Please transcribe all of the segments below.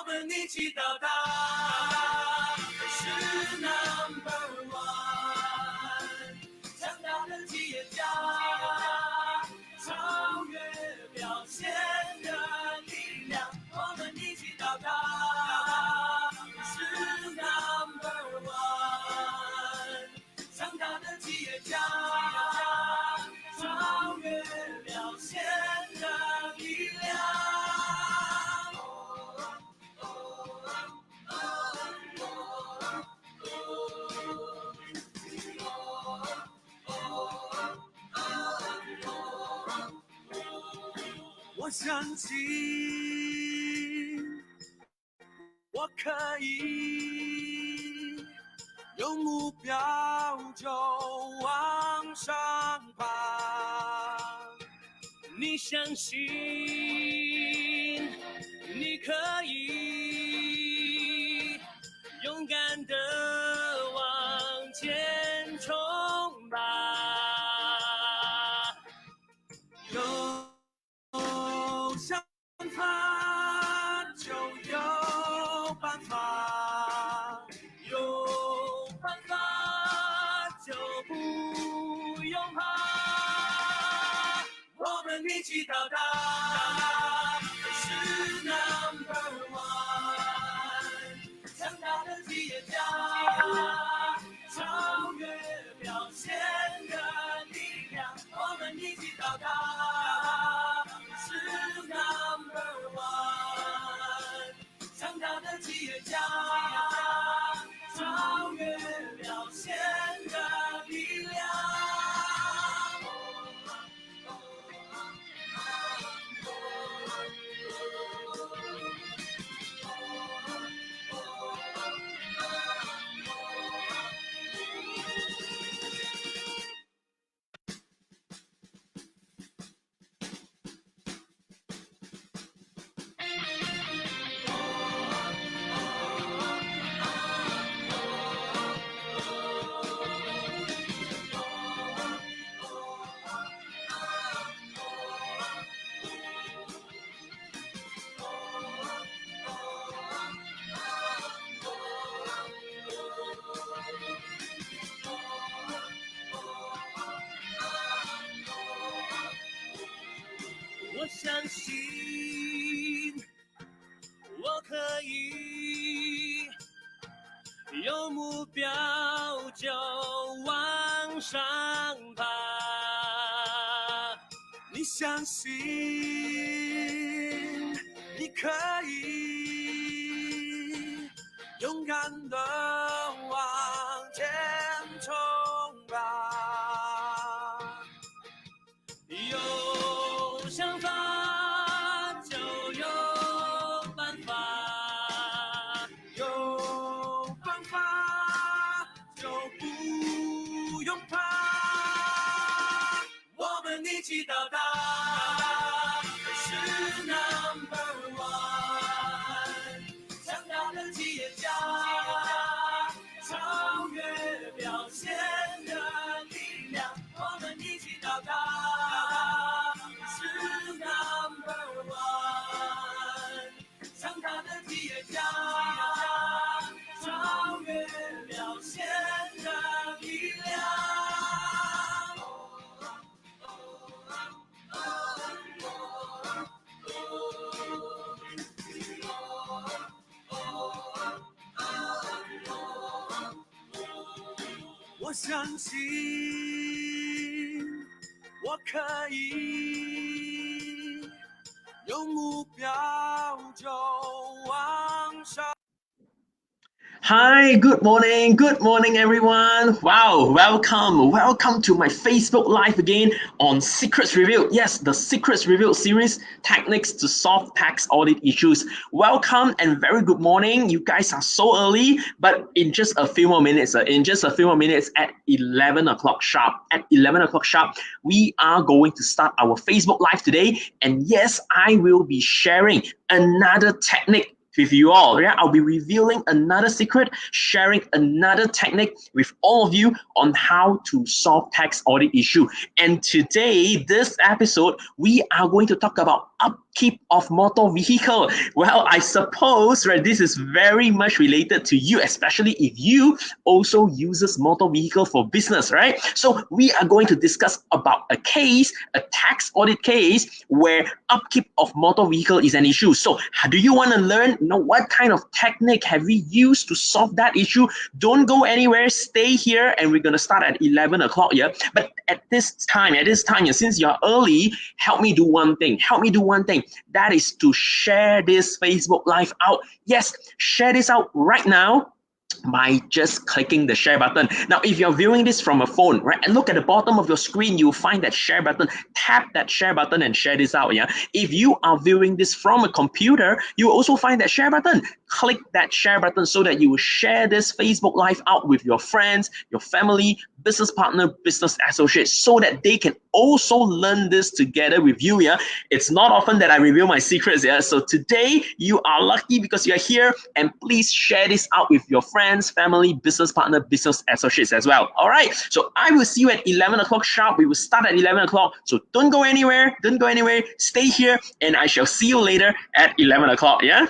们一起到达是 number one， 强大的企业家，超越表现的力量，我们一起到达是 number one， 强大的企业家，超越表现的力量。我相信我可以，有目标就往上爬。你相信你可以，勇敢地往前冲吧。有想法就有办法，有办法就不用怕，我们一起到达是 number one， 强大的企业家，超越表现的力量，我们一起到达是 number one， 强大的企业家，超越表现的力量。我相信我可以，有目标就往上爬。你相信你可以，勇敢地往前冲吧。有想法就有办法，有办法就不用怕，我们一起到达是 number one， 强大的企业家，超越表现的力量，我们一起到达number one， 强大的企业家，超越表现的力量。我相信我可以，有目标就往上。Hi, good morning everyone. Wow, welcome to my Facebook Live again on Secrets Revealed. Yes, the Secrets Revealed series, techniques to solve tax audit issues. Welcome and very good morning. You guys are so early, but in just a few more minutes, at 11 o'clock sharp, we are going to start our Facebook Live today. And yes, I will be sharing another technique with you all. Yeah, I'll be revealing another secret, sharing another technique with all of you on how to solve tax audit issue. And today, this episode, we are going to talk about upkeep of motor vehicle. Well, I suppose, right, this is very much related to you, especially if you also uses motor vehicle for business, right? So we are going to discuss about a case, a tax audit case where upkeep of motor vehicle is an issue. So do you want to learn, what kind of technique have we used to solve that issue? Don't go anywhere, stay here, and we're going to start at 11 o'clock, yeah? But at this time, since you're early, help me do one thing. That is to share this Facebook Live out. Yes, share this out right now by just clicking the share button. Now, if you're viewing this from a phone, right, and look at the bottom of your screen, you'll find that share button. Tap that share button and share this out, yeah? If you are viewing this from a computer, you will also find that share button. Click that share button so that you will share this Facebook Live out with your friends, your family, business partner, business associates, so that they can also learn this together with you, yeah? It's not often that I reveal my secrets, yeah? So today, you are lucky because you're here, and please share this out with your friends, family, business partner, business associates as well. All right, so I will see you at 11 o'clock sharp. We will start at 11 o'clock. So don't go anywhere. Stay here, and I shall see you later at 11 o'clock, yeah?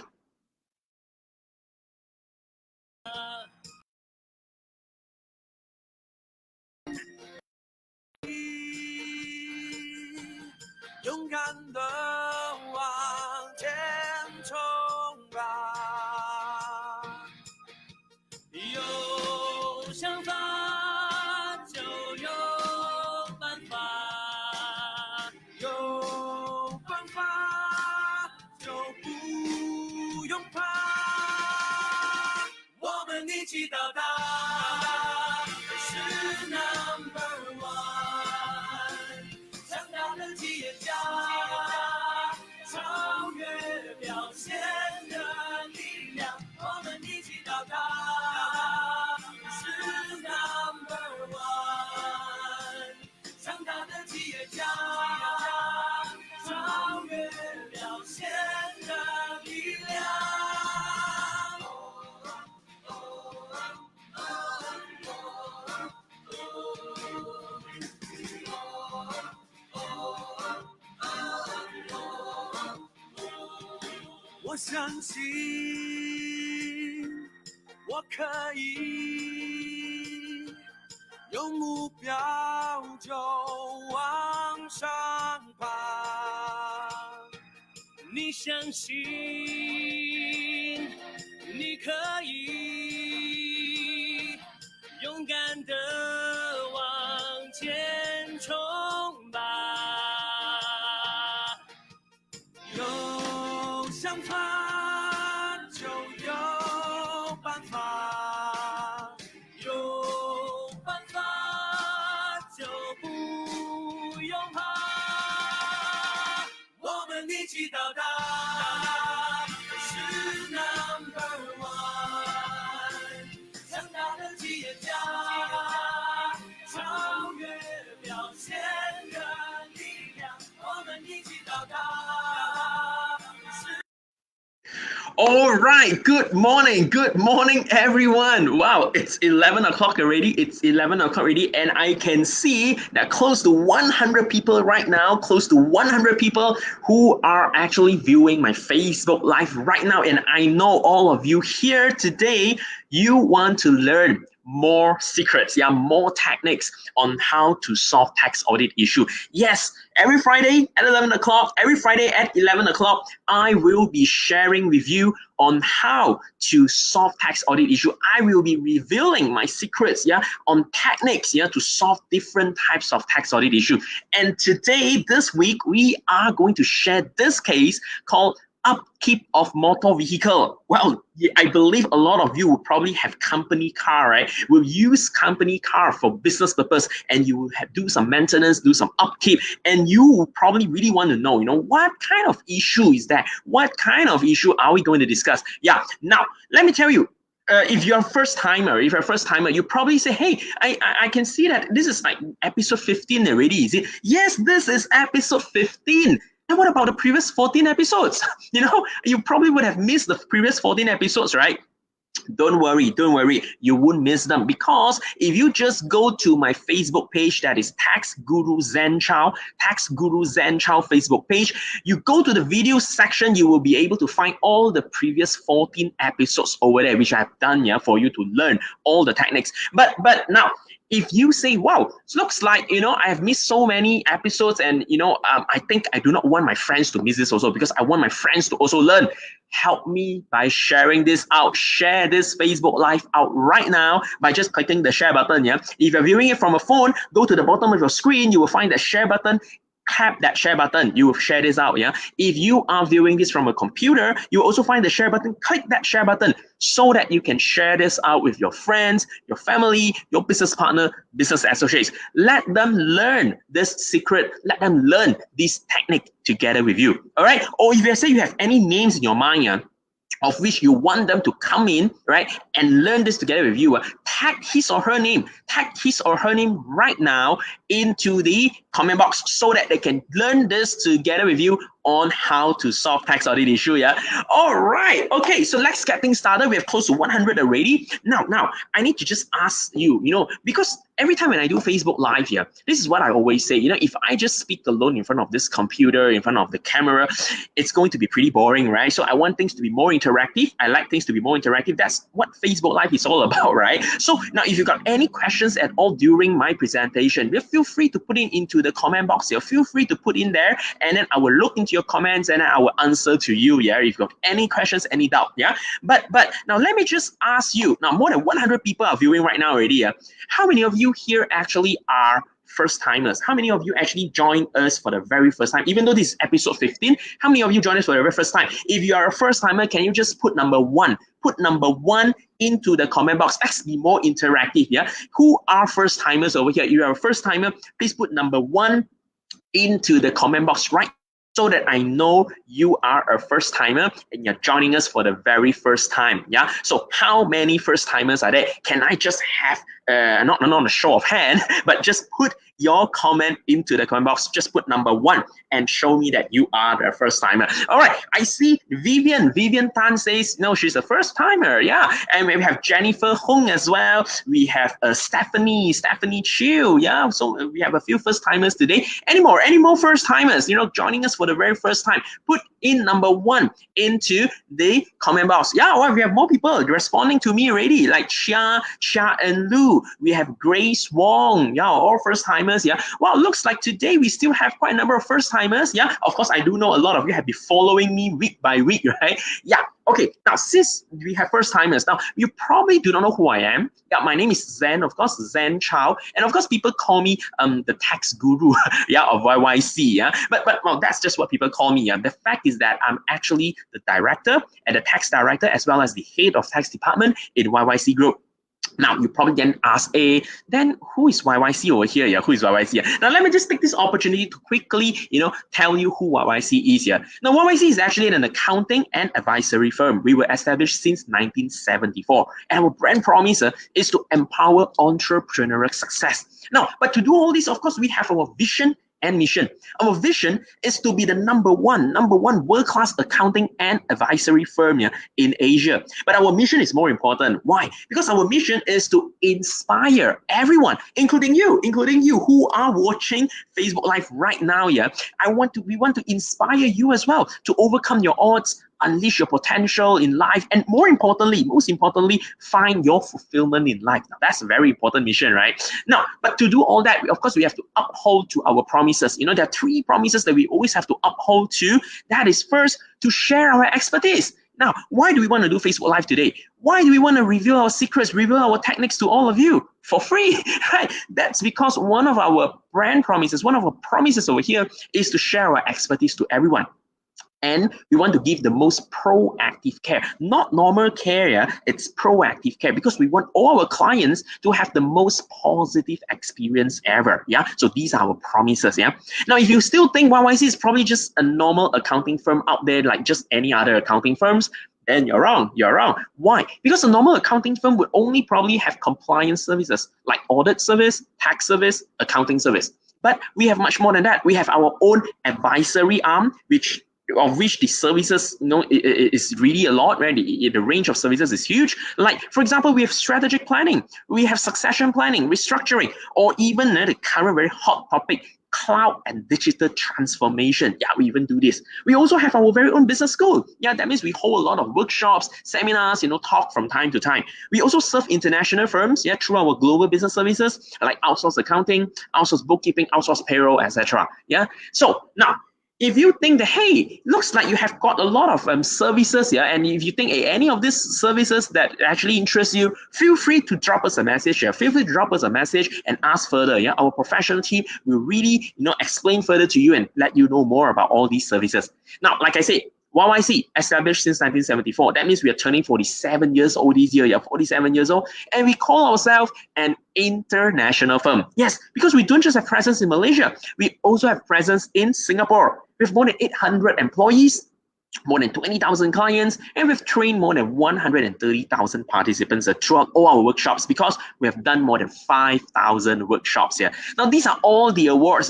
勇敢的往前冲吧，有想法就有办法，有办法就不用怕，我们一起到达，是 number one。强大的企业家，超越表现的力量，我们一起到达，是 number one。强大的企业家，超越表现的力量。我相信我可以，有目标就往上爬。你相信你可以，勇敢的往前冲吧。有想法就有办法，有办法就不用怕，我们一起到达，是 number one。强大的企业家，超越表现的力量，我们一起到达。All right, good morning, everyone. Wow, it's 11 o'clock already. And I can see that close to 100 people right now, who are actually viewing my Facebook Live right now. And I know all of you here today, you want to learn more secrets, more techniques on how to solve tax audit issue. Yes, every Friday at 11 o'clock, I will be sharing with you on how to solve tax audit issue. I will be revealing my secrets, on techniques, to solve different types of tax audit issue. And today, this week, we are going to share this case called upkeep of motor vehicle. Well, I believe a lot of you will probably have company car, right? Will use company car for business purpose, and you will do some maintenance, do some upkeep, and you will probably really want to know, what kind of issue is that? What kind of issue are we going to discuss? Yeah, now, let me tell you, if you're a first timer, you probably say, hey, I can see that this is like episode 15 already, is it? Yes, this is episode 15. And what about the previous 14 episodes? You probably would have missed the previous 14 episodes, right? Don't worry, you won't miss them, because if you just go to my Facebook page, that is Tax Guru Zen Chow Facebook page, you go to the video section, you will be able to find all the previous 14 episodes over there, which I've done for you to learn all the techniques. But now, if you say, wow, it looks like, I have missed so many episodes, and, I think I do not want my friends to miss this also, because I want my friends to also learn. Help me by sharing this out. Share this Facebook Live out right now by just clicking the share button. If you're viewing it from a phone, go to the bottom of your screen, you will find the share button. Tap that share button, you will share this out. If you are viewing this from a computer, you will also find the share button. Click that share button so that you can share this out with your friends, your family, your business partner, business associates. Let them learn this secret. Let them learn this technique together with you. All right. Or if you say you have any names in your mind, of which you want them to come in, right, and learn this together with you, tag his or her name right now into the comment box so that they can learn this together with you on how to solve tax audit issue. All right. Okay, so let's get things started. We have close to 100 already. Now, I need to just ask you, because every time when I do Facebook Live here, this is what I always say, if I just speak alone in front of this computer, in front of the camera, it's going to be pretty boring, right? So I want things to be more interactive. I like things to be more interactive. That's what Facebook Live is all about, right? So now, if you got any questions at all during my presentation, feel free to put it into the comment box here. Feel free to put in there, and then I will look into your comments and I will answer to you. If you've got any questions, any doubt. But now let me just ask you. Now, more than 100 people are viewing right now already. How many of you here actually are first timers? How many of you actually joined us for the very first time? Even though this is episode 15, how many of you joined us for the very first time? If you are a first timer, can you just put number one? Put number one into the comment box. Let's be more interactive. Who are first timers over here? If you are a first timer, please put number one into the comment box right, so that I know you are a first timer and you're joining us for the very first time. So how many first timers are there? Can I just have not a show of hand, but just put your comment into the comment box. Just put number one and show me that you are the first timer. All right, I see Vivian Tan says, no, she's a first timer. And we have Jennifer Hung as well. We have Stephanie Chiu. So we have a few first timers today. Any more first timers, joining us for the very first time? Put in number one into the comment box. We have more people responding to me already, like Chia and Lu. We have Grace Wong. All first timers. Well, looks like today we still have quite a number of first timers. Of course, I do know a lot of you have been following me week by week, right? Okay, now since we have first timers, now you probably do not know who I am. My name is Zen, of course, Zen Chow, and of course people call me the tax guru of YYC. But well, that's just what people call me. The fact is that I'm actually the director and the tax director, as well as the head of tax department in YYC Group. Now, you probably then ask, then who is YYC over here? Who is YYC? Now, let me just take this opportunity to quickly, tell you who YYC is here. Now, YYC is actually an accounting and advisory firm. We were established since 1974. And our brand promise is to empower entrepreneurial success. Now, but to do all this, of course, we have our vision and mission. Our vision is to be the number one world-class accounting and advisory firm in Asia. But our mission is more important. Why? Because our mission is to inspire everyone, including you who are watching Facebook Live right now. We want to inspire you as well to overcome your odds, unleash your potential in life, and most importantly, find your fulfillment in life. Now, that's a very important mission, right? Now, but to do all that, of course, we have to uphold to our promises. There are 3 promises that we always have to uphold to. That is, first, to share our expertise. Now, why do we want to do Facebook Live today? Why do we want to reveal our secrets, reveal our techniques to all of you for free? Right? That's because one of our brand promises, one of our promises over here is to share our expertise to everyone. And we want to give the most proactive care, not normal care. It's proactive care, because we want all our clients to have the most positive experience ever. So these are our promises. Now, if you still think YYC is probably just a normal accounting firm out there, like just any other accounting firms, then you're wrong. Why? Because a normal accounting firm would only probably have compliance services like audit service, tax service, accounting service. But we have much more than that. We have our own advisory arm, which of which the services, is really a lot, right? The range of services is huge. Like, for example, we have strategic planning, we have succession planning, restructuring, or even the current very hot topic, cloud and digital transformation. Yeah, we even do this. We also have our very own business school. Yeah, that means we hold a lot of workshops, seminars, talk from time to time. We also serve international firms, yeah, through our global business services like outsourced accounting, outsourced bookkeeping, outsourced payroll, etc. Yeah. So now, if you think that, hey, looks like you have got a lot of services, yeah, and if you think any of these services that actually interest you, feel free to drop us a message. Yeah, feel free to drop us a message and ask further. Yeah, our professional team will really, explain further to you and let you know more about all these services. Now, like I said, YYC established since 1974. That means we are turning 47 years old this year. Yeah, 47 years old, and we call ourselves an international firm. Yes, because we don't just have presence in Malaysia, we also have presence in Singapore. We have more than 800 employees, more than 20,000 clients, and we've trained more than 130,000 participants throughout all our workshops, because we have done more than 5,000 workshops here. Now, these are all the awards,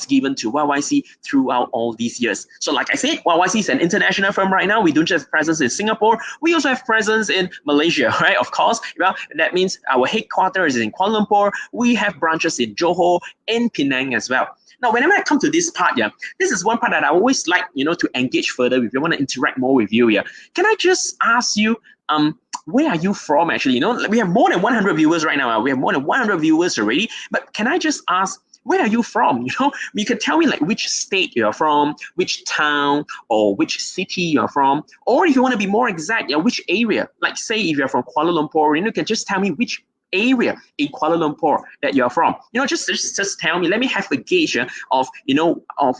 given to YYC throughout all these years. So like I said, YYC is an international firm right now. We don't just have presence in Singapore, we also have presence in Malaysia, right? Of course, well, that means our headquarters is in Kuala Lumpur. We have branches in Johor and Penang as well. Now, whenever I come to this part, yeah, this is one part that I always like, to engage further with you. I want to interact more with you, yeah. Can I just ask you, where are you from, actually? We have more than 100 viewers right now. We have more than 100 viewers already. But can I just ask, where are you from? You can tell me like which state you're from, which town, or which city you're from, or if you want to be more exact, yeah, which area. Like, say if you're from Kuala Lumpur, you can just tell me which area in Kuala Lumpur that you're from. Just tell me. Let me have a gauge of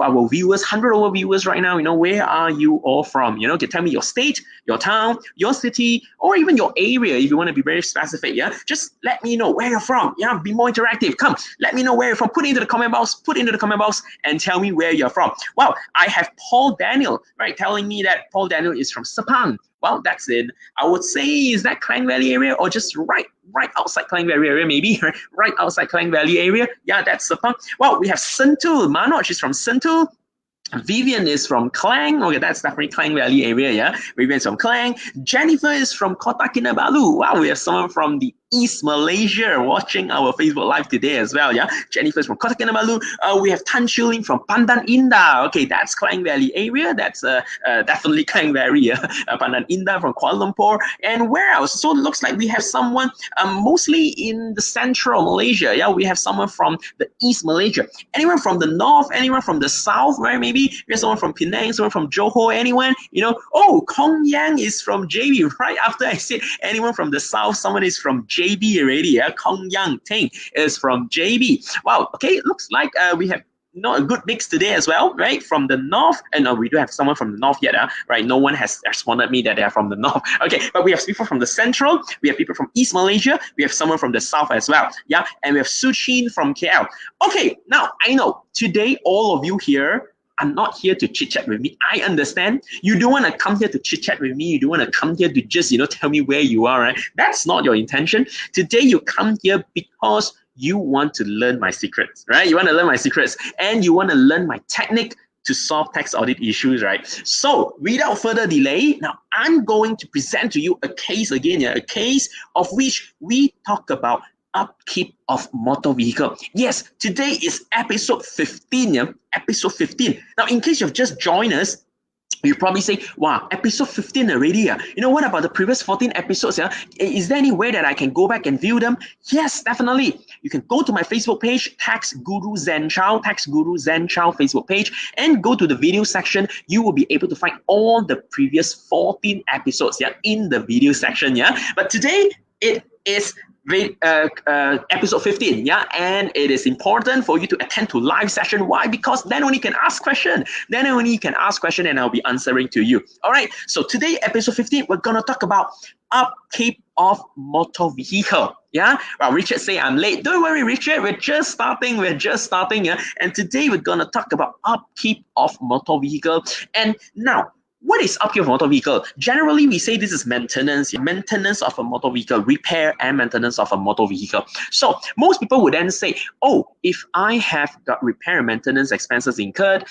our viewers, 100 over viewers right now. Where are you all from? You can tell me your state, your town, your city, or even your area if you want to be very specific. Yeah, just let me know where you're from. Yeah, be more interactive. Come, let me know where you're from. Put it into the comment box. And tell me where you're from. Wow, I have Paul Daniel, right, telling me that Paul Daniel is from Sepang. Well, that's in, I would say, is that Klang Valley area, or just right outside Klang Valley area, maybe, right outside Klang Valley area. Yeah, that's Sepang. Well, we have Sentul. Manoj is from Sentul. Vivian is from Klang. Okay, that's definitely Klang Valley area, yeah. Vivian's from Klang. Jennifer is from Kota Kinabalu. Wow, we have someone from the East Malaysia watching our Facebook Live today as well, yeah. Jennifer's from Kota Kinabalu. We have Tan Shuling from Pandan Indah. Okay, that's Klang Valley area. That's definitely Klang Valley, yeah. Pandan Indah from Kuala Lumpur. And where else? So it looks like we have someone mostly in the central Malaysia, yeah. We have someone from the East Malaysia. Anyone from the north? Anyone from the south, right? Maybe we have someone from Penang, someone from Johor, anyone? Oh, Kong Yang is from JB. Right after I said anyone from the south, someone is from JB already. Yeah, Kong Yang Ting is from JB. Wow. Okay, looks like we have a good mix today as well, right? From the north, and we don't have someone from the north yet, right? No one has responded me that they are from the north. Okay, but we have people from the central, we have people from East Malaysia, we have someone from the south as well, yeah, and we have Suchin from KL. Okay, now I know today all of you here are not here to chit-chat with me. I understand. You don't want to come here to chit-chat with me. You don't want to come here to just, tell me where you are, right? That's not your intention. Today you come here because you want to learn my secrets, right? You want to learn my secrets, and you want to learn my technique to solve tax audit issues, right? So without further delay, now I'm going to present to you a case again, a case of which we talk about upkeep of motor vehicle. Yes, today is episode 15, yeah? Episode 15. Now, in case you've just joined us, you probably say, wow, episode 15 already. Yeah. What about the previous 14 episodes? Yeah? Is there any way that I can go back and view them? Yes, definitely. You can go to my Facebook page, Tax Guru Zen Chow Facebook page, and go to the video section. You will be able to find all the previous 14 episodes, yeah, in the video section. Yeah. But today, it is episode 15, yeah, and it is important for you to attend to live session. Why? Because then only you can ask question. And I'll be answering to you. All right. So today, episode 15, we're gonna talk about upkeep of motor vehicle. Yeah. Well, Richard say I'm late. Don't worry, Richard. We're just starting. Yeah. And today we're gonna talk about upkeep of motor vehicle. And now, what is upkeep of motor vehicle? Generally, we say this is maintenance of a motor vehicle, repair and maintenance of a motor vehicle. So most people would then say, oh, if I have got repair and maintenance expenses incurred,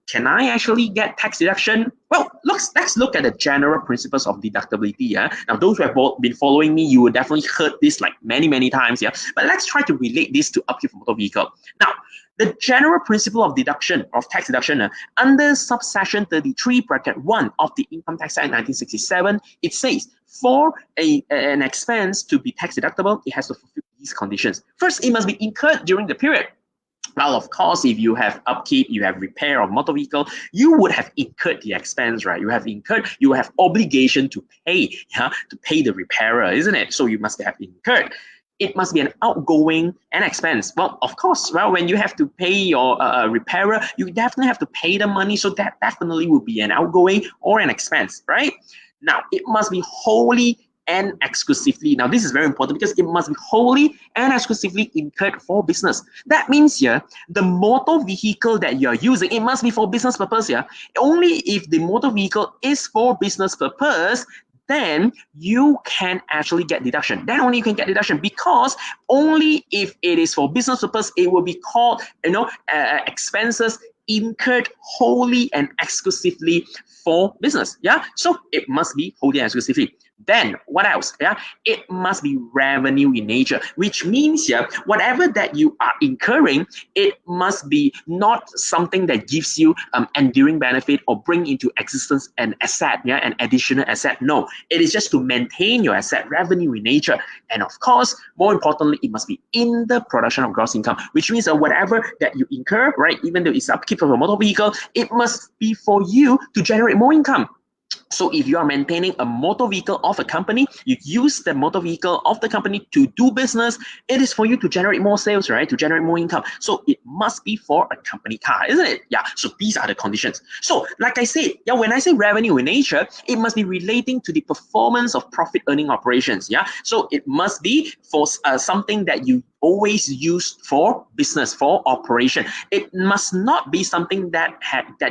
can I actually get tax deduction? Well, let's look at the general principles of deductibility. Yeah. Now, those who have been following me, you will definitely heard this like many times. Yeah. But let's try to relate this to upkeep of motor vehicle. Now, the general principle of deduction, of tax deduction, under subsection 33 bracket 1 of the Income Tax Act 1967, it says for an expense to be tax deductible, it has to fulfill these conditions. First, it must be incurred during the period. Well, of course, if you have upkeep, you have repair of motor vehicle, you would have incurred the expense, right? You have obligation to pay, to pay the repairer, isn't it? So you must have incurred. It must be an outgoing and expense. Well, of course, when you have to pay your repairer, you definitely have to pay the money. So that definitely will be an outgoing or an expense, right? Now, it must be wholly and exclusively. Now, this is very important because it must be wholly and exclusively incurred for business. That means here, the motor vehicle that you're using, it must be for business purpose here. Only if the motor vehicle is for business purpose, then you can actually get deduction. Then only you can get deduction, because only if it is for business purpose, it will be called, expenses incurred wholly and exclusively for business. Yeah, so it must be wholly and exclusively. Then what else? Yeah, it must be revenue in nature, which means whatever that you are incurring, it must be not something that gives you enduring benefit or bring into existence an asset, an additional asset. No, it is just to maintain your asset, revenue in nature. And of course, more importantly, it must be in the production of gross income, which means that whatever that you incur, right, even though it's upkeep of a motor vehicle, it must be for you to generate more income. So if you are maintaining a motor vehicle of a company, you use the motor vehicle of the company to do business, it is for you to generate more sales, right? To generate more income. So it must be for a company car, isn't it? Yeah, so these are the conditions. So like I said, when I say revenue in nature, it must be relating to the performance of profit earning operations. Yeah, so it must be for something that you always use for business, for operation. It must not be something that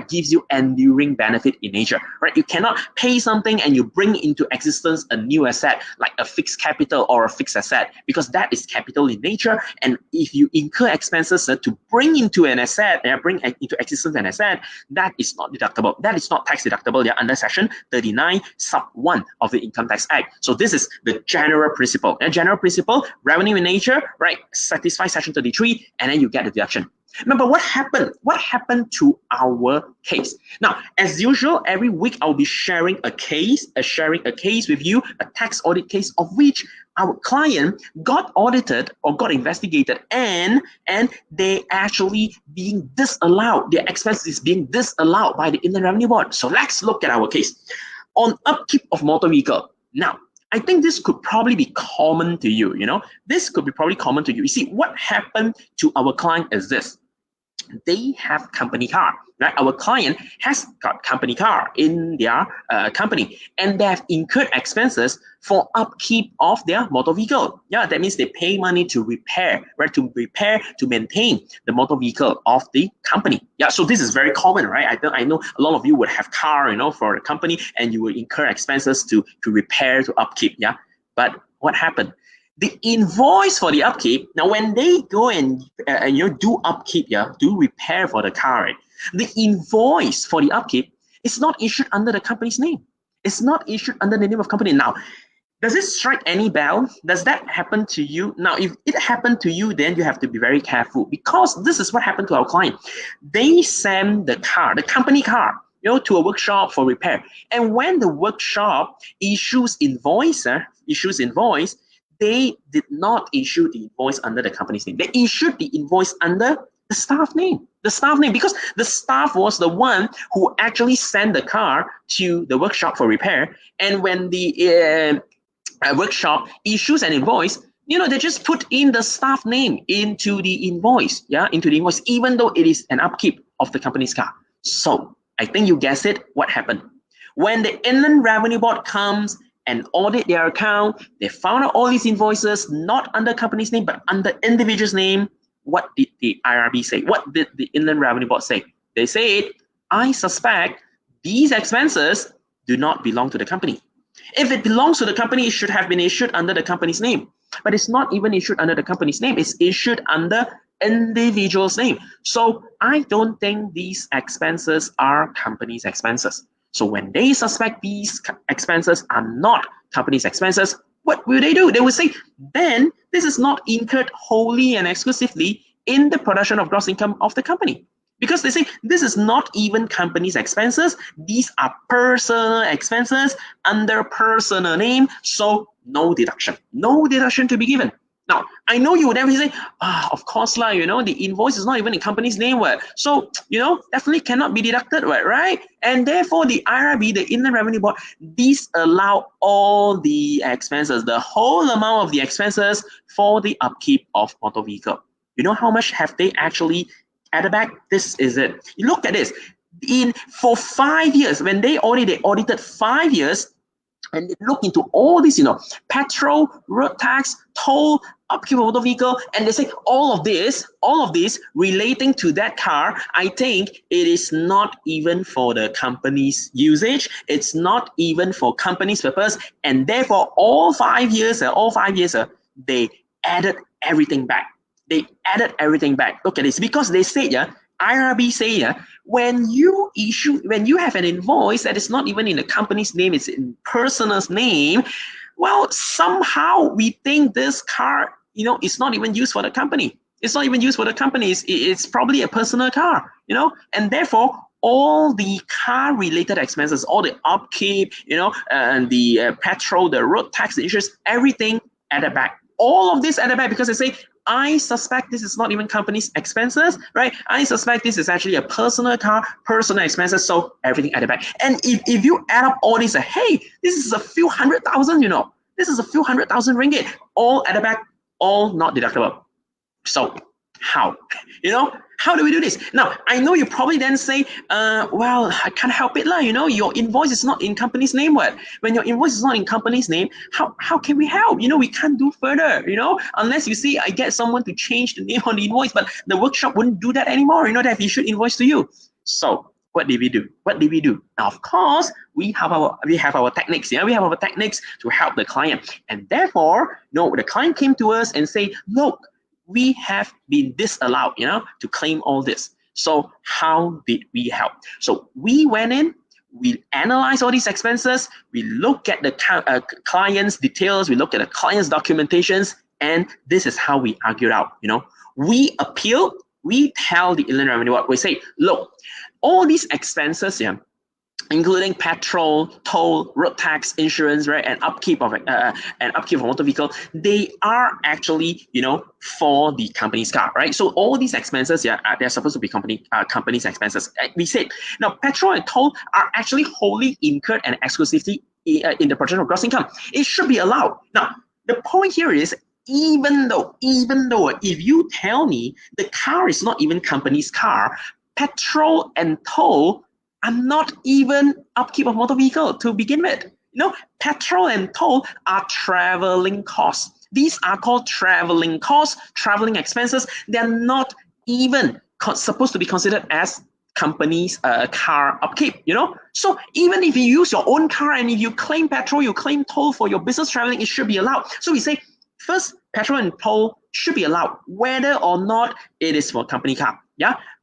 gives you enduring benefit in nature, right? You cannot pay something and you bring into existence a new asset like a fixed capital or a fixed asset, because that is capital in nature. And if you incur expenses to bring into an asset, bring into existence an asset, that is not deductible. That is not tax deductible under section 39 sub 1 of the Income Tax Act. So this is the general principle. And general principle, revenue in nature, right? Satisfy section 33, and then you get the deduction. Remember what happened? What happened to our case? Now, as usual, every week I'll be sharing a case with you, a tax audit case of which our client got audited or got investigated, and they actually being disallowed. Their expenses is being disallowed by the Inland Revenue Board. So let's look at our case on upkeep of motor vehicle. Now, I think this could probably be common to you, This could be probably common to you. You see, what happened to our client is this. They have company car, right? Our client has got company car in their company, and they have incurred expenses for upkeep of their motor vehicle. Yeah, that means they pay money to repair, right? To maintain the motor vehicle of the company. Yeah, so this is very common, right? I know a lot of you would have car, for a company, and you will incur expenses to repair, to upkeep. Yeah, but what happened? The invoice for the upkeep, now when they go and do upkeep, do repair for the car, right? The invoice for the upkeep is not issued under the company's name. It's not issued under the name of company. Now, does it strike any bell? Does that happen to you? Now, if it happened to you, then you have to be very careful, because this is what happened to our client. They send the car, the company car, to a workshop for repair. And when the workshop issues invoice, they did not issue the invoice under the company's name. They issued the invoice under the staff name. The staff name, because the staff was the one who actually sent the car to the workshop for repair. And when the workshop issues an invoice, they just put in the staff name into the invoice, even though it is an upkeep of the company's car. So I think you guessed it. What happened? When the Inland Revenue Board comes and audit their account, they found out all these invoices not under company's name but under individual's name. What did the IRB say? What did the Inland Revenue Board say? They said, I suspect these expenses do not belong to the company. If it belongs to the company, it should have been issued under the company's name. But it's not even issued under the company's name. It's issued under individual's name. So I don't think these expenses are company's expenses. So when they suspect these expenses are not company's expenses, what will they do? They will say, then this is not incurred wholly and exclusively in the production of gross income of the company. Because they say this is not even company's expenses, these are personal expenses under personal name, so no deduction to be given. Now, I know you would definitely say, of course, the invoice is not even in company's name, so, definitely cannot be deducted, right? And therefore, the IRB, the Inland Revenue Board, disallow all the expenses, the whole amount of the expenses for the upkeep of motor vehicle. You know how much have they actually added back? This is it. You look at this. For 5 years, when they audited 5 years, and they look into all this, petrol, road tax, toll, upkeep of motor vehicle, and they say all of this relating to that car, I think it is not even for the company's usage. It's not even for company's purpose, and therefore all 5 years, they added everything back. Look at this, because they said, IRB say, when you have an invoice that is not even in the company's name, it's in person's name, well, somehow we think this car, is not even used for the company. It's not even used for the company. It's probably a personal car, and therefore all the car-related expenses, all the upkeep, and the petrol, the road tax, the insurance, everything added back. All of this added back because they say, I suspect this is not even company's expenses, right? I suspect this is actually a personal car, personal expenses, so everything added back. And if you add up all this, hey, this is a few hundred thousand, this is a few 100,000 ringgit, all added back, all not deductible. So how? How do we do this? Now, I know you probably then say, well, I can't help it, your invoice is not in company's name. When your invoice is not in company's name, how can we help? We can't do further, unless you see, I get someone to change the name on the invoice, but the workshop wouldn't do that anymore, they have issued invoice to you. So what did we do? Now, of course, we have our techniques. We have our techniques to help the client. And therefore, the client came to us and say, look, we have been disallowed, to claim all this. So how did we help? So we went in, we analyzed all these expenses, we look at the client's details, we look at the client's documentations, and this is how we argued out. We appeal, we tell the Inland Revenue Board, we say, look, all these expenses, including petrol, toll, road tax, insurance, right, and upkeep of motor vehicle, they are actually, for the company's car, right? So all these expenses, they're supposed to be company's expenses. We said, now petrol and toll are actually wholly incurred and exclusively in the production of gross income. It should be allowed. Now, the point here is, even though if you tell me the car is not even company's car, petrol and toll are not even upkeep of motor vehicle to begin with. Petrol and toll are traveling costs. These are called traveling costs, traveling expenses. They're not even supposed to be considered as company's car upkeep, So even if you use your own car and if you claim petrol, you claim toll for your business traveling, it should be allowed. So we say, first, petrol and toll should be allowed, whether or not it is for company car.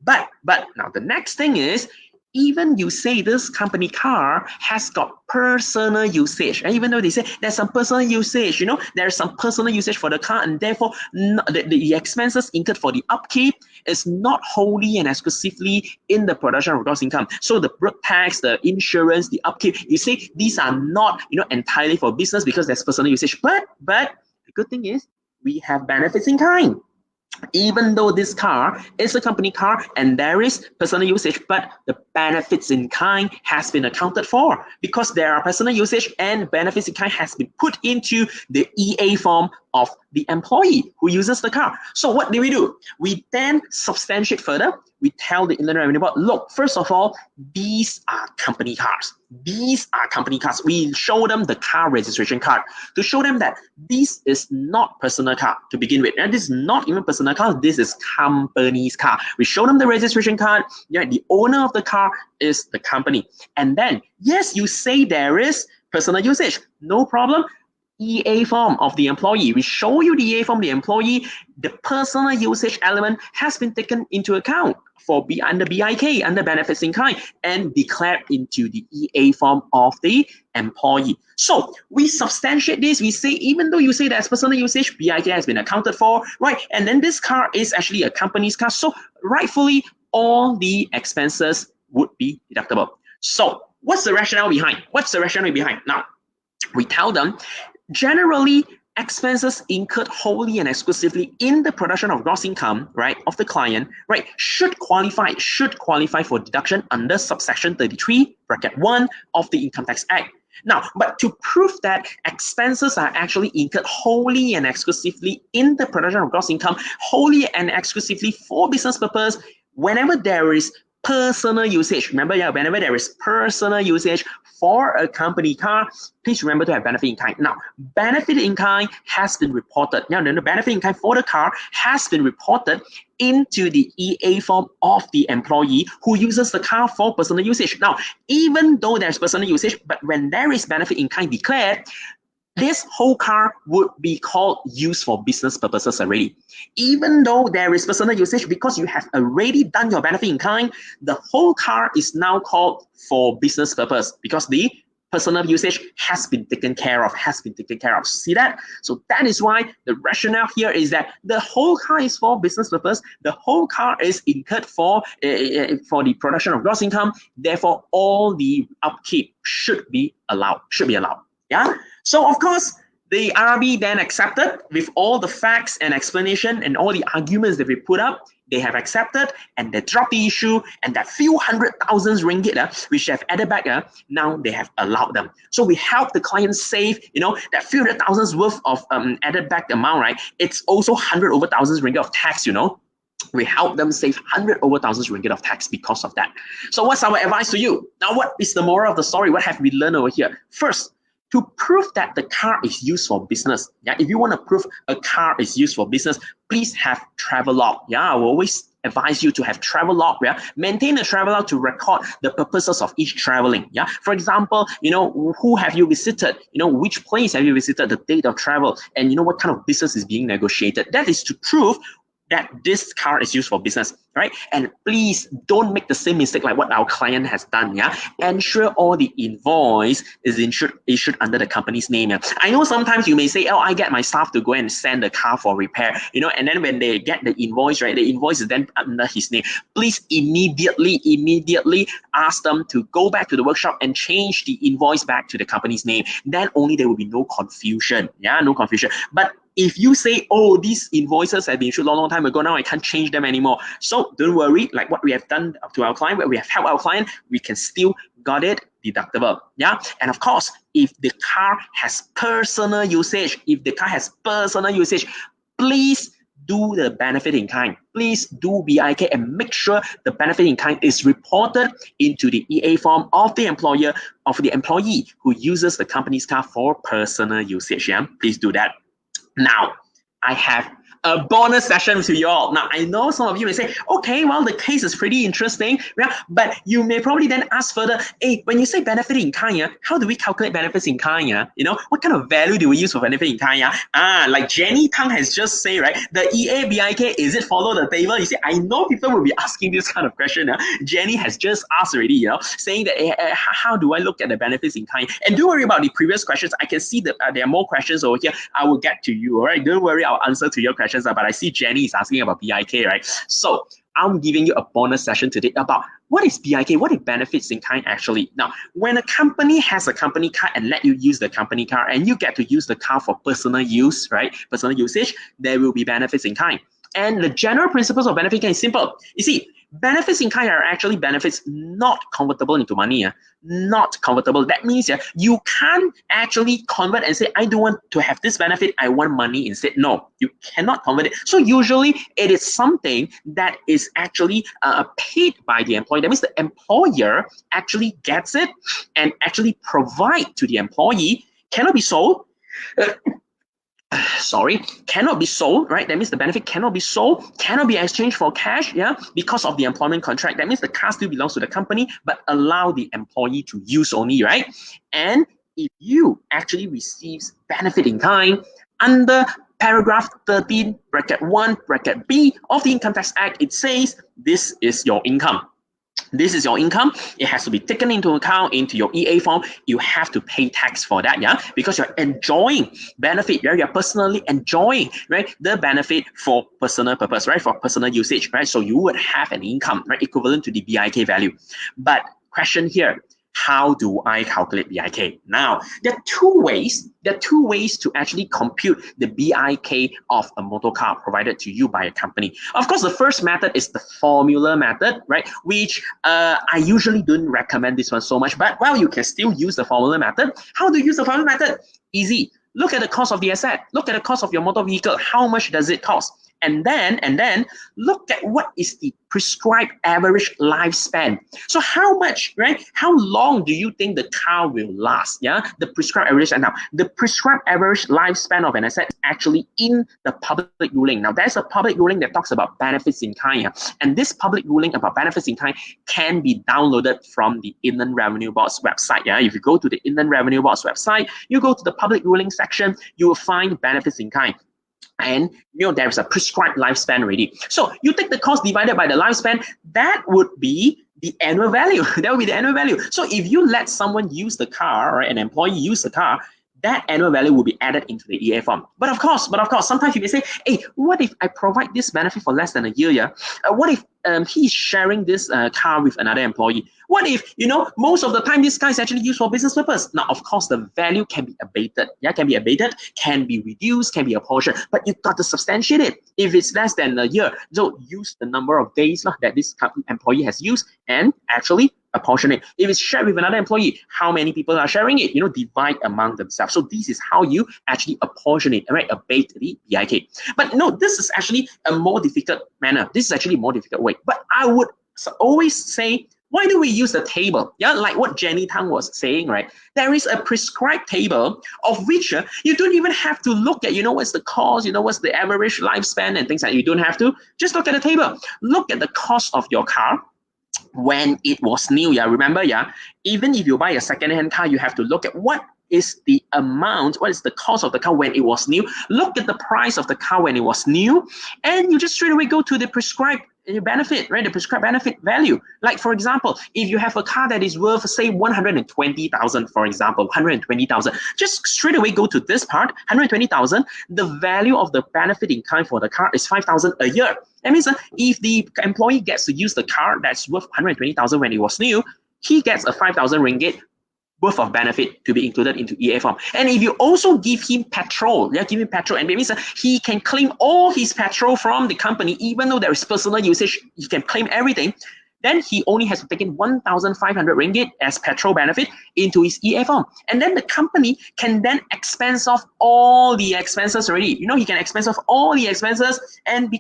But now the next thing is, even you say this company car has got personal usage, and even though they say there's some personal usage, there's some personal usage for the car, and therefore the expenses incurred for the upkeep is not wholly and exclusively in the production of gross income. So the road tax, the insurance, the upkeep, you say these are not entirely for business because there's personal usage. But the good thing is we have benefits in kind. Even though this car is a company car and there is personal usage, but the benefits in kind has been accounted for because there are personal usage and benefits in kind has been put into the EA form of the employee who uses the car. So what do? We then substantiate further. We tell the Inland Revenue Board, look, first of all, these are company cars. We show them the car registration card to show them that this is not personal car to begin with. And this is not even personal car, this is company's car. We show them the registration card. The owner of the car is the company. And then, yes, you say there is personal usage, no problem. EA form of the employee. We show you the EA form of the employee. The personal usage element has been taken into account for under BIK, under benefits in kind, and declared into the EA form of the employee. So we substantiate this. We say, even though you say there's personal usage, BIK has been accounted for, right? And then this car is actually a company's car. So rightfully, all the expenses would be deductible. So what's the rationale behind? What's the rationale behind? Now, we tell them, generally, expenses incurred wholly and exclusively in the production of gross income, right, of the client, right, should qualify for deduction under subsection 33, bracket 1 of the Income Tax Act. Now, but to prove that expenses are actually incurred wholly and exclusively in the production of gross income, wholly and exclusively for business purpose, whenever there is personal usage, remember, whenever there is personal usage for a company car, please remember to have benefit in kind. Now, benefit in kind has been reported. Now, the benefit in kind for the car has been reported into the EA form of the employee who uses the car for personal usage. Now, even though there's personal usage, but when there is benefit in kind declared, this whole car would be called used for business purposes already. Even though there is personal usage, because you have already done your benefit in kind, the whole car is now called for business purpose because the personal usage has been taken care of, See that? So that is why the rationale here is that the whole car is for business purpose. The whole car is incurred for the production of gross income. Therefore, all the upkeep should be allowed. Yeah. So of course, the RB then accepted with all the facts and explanation and all the arguments that we put up. They have accepted and they dropped the issue, and that few hundred thousands ringgit which they have added back, now they have allowed them. So we help the client save, that few hundred thousands worth of added back amount, right? It's also 100 over thousands ringgit of tax, We help them save 100 over thousands ringgit of tax because of that. So what's our advice to you? Now, what is the moral of the story? What have we learned over here? First, to prove that the car is used for business, if you want to prove a car is used for business, please have travel log. I will always advise you to have travel log. Maintain a travel log to record the purposes of each traveling. For example, who have you visited? Which place have you visited? The date of travel, and what kind of business is being negotiated. That is to prove that this car is used for business, right? And please don't make the same mistake like what our client has done. Ensure all the invoice is issued under the company's name. I know sometimes you may say, I get my staff to go and send the car for repair, and then when they get the invoice, right, the invoice is then under his name. Please immediately ask them to go back to the workshop and change the invoice back to the company's name. Then only there will be no confusion. No confusion. But if you say, these invoices have been issued a long time ago, now I can't change them anymore. So don't worry, like what we have done to our client, where we have helped our client, we can still got it deductible. And of course, if the car has personal usage, please do the benefit in kind. Please do BIK and make sure the benefit in kind is reported into the EA form of the employer, of the employee who uses the company's car for personal usage. Please do that. Now, I have a bonus session to you all. Now, I know some of you may say, okay, well, the case is pretty interesting, but you may probably then ask further, when you say benefit in kind, how do we calculate benefits in kind? What kind of value do we use for benefit in kind? Like Jenny Tang has just said, right, the EA BIK, is it follow the table? You see, I know people will be asking this kind of question. Jenny has just asked already, saying that, how do I look at the benefits in kind? And don't worry about the previous questions. I can see that there are more questions over here. I will get to you, all right? Don't worry, I'll answer to your questions. But I see Jenny is asking about BIK, right? So I'm giving you a bonus session today about what is BIK, what is benefits in kind actually. Now, when a company has a company car and let you use the company car and you get to use the car for personal use, right? Personal usage, there will be benefits in kind. And the general principles of benefit in kind is simple. You see, benefits in kind are actually benefits not convertible into money. Not convertible. That means you can't actually convert and say, I don't want to have this benefit, I want money instead. No, you cannot convert it. So usually it is something that is actually paid by the employer. That means the employer actually gets it and actually provide to the employee. Cannot be sold. Cannot be sold, right? That means the benefit cannot be sold, cannot be exchanged for cash, because of the employment contract. That means the car still belongs to the company, but allow the employee to use only, right? And if you actually receives benefit in kind under paragraph 13, bracket 1, bracket B of the Income Tax Act, it says this is your income. This is your income. It has to be taken into account into your EA form. You have to pay tax for that, yeah, because you're enjoying benefit, yeah, you're personally enjoying, right, the benefit for personal purpose, right, for personal usage, right. So you would have an income, right, equivalent to the BIK value. But question here, how do I calculate BIK? Now, there are two ways. There are two ways to actually compute the BIK of a motor car provided to you by a company. Of course, the first method is the formula method, right? Which I usually don't recommend this one so much, but well, you can still use the formula method. How do you use the formula method? Easy. Look at the cost of the asset. Look at the cost of your motor vehicle. How much does it cost? And then look at what is the prescribed average lifespan. So how much, right? How long do you think the car will last? Yeah, the prescribed average. And now the prescribed average lifespan of an asset is actually in the public ruling. Now there's a public ruling that talks about benefits in kind, yeah? And this public ruling about benefits in kind can be downloaded from the Inland Revenue Board's website. Yeah, if you go to the Inland Revenue Board's website, you go to the public ruling section, you will find benefits in kind. And there is a prescribed lifespan already. So you take the cost divided by the lifespan, that would be the annual value. That would be the annual value. So if you let someone use the car, right, an employee use the car, that annual value will be added into the EA form. But of course, sometimes you may say, hey, what if I provide this benefit for less than a year? Yeah? What if he's sharing this car with another employee? What if, most of the time this car is actually used for business purpose? Now, of course, the value can be abated. Yeah, can be abated, can be reduced, can be apportioned, but you've got to substantiate it. If it's less than a year, so use the number of days that this employee has used and actually apportion it. If it's shared with another employee, how many people are sharing it? Divide among themselves. So this is how you actually apportion it, right? Abate the BIK. But no, this is actually a more difficult manner. This is actually a more difficult way. But I would always say, why do we use the table? Yeah, like what Jenny Tang was saying, right? There is a prescribed table of which you don't even have to look at, what's the cost, what's the average lifespan and things like that. You don't have to. Just look at the table. Look at the cost of your car when it was new. Yeah, remember, yeah, even if you buy a second-hand car, you have to look at what is the amount, what is the cost of the car when it was new. Look at the price of the car when it was new, and you just straight away go to the prescribed benefit, right? The prescribed benefit value. Like, for example, if you have a car that is worth, say, 120,000, for example, 120,000, just straight away go to this part, 120,000. The value of the benefit in kind for the car is 5,000 a year. That means if the employee gets to use the car that's worth 120,000 when it was new, he gets a 5,000 ringgit worth of benefit to be included into EA form. And if you also give him petrol, and it means he can claim all his petrol from the company, even though there is personal usage, he can claim everything. Then he only has to take in 1,500 ringgit as petrol benefit into his EA form. And then the company can then expense off all the expenses already. He can expense off all the expenses, and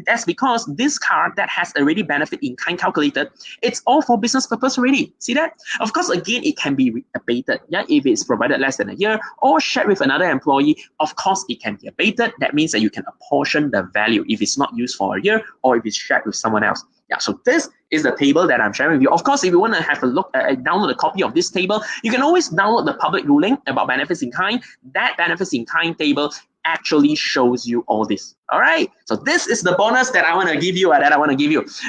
that's because this car that has already benefit in kind calculated, it's all for business purpose already. See that? Of course, again, it can be abated. Yeah, if it's provided less than a year or shared with another employee, of course, it can be abated. That means that you can apportion the value if it's not used for a year or if it's shared with someone else. Yeah, so this is the table that I'm sharing with you. Of course, if you want to have a look, download a copy of this table, you can always download the public ruling about benefits in kind. That benefits in kind table actually shows you all this. All right, so this is the bonus that I want to give you,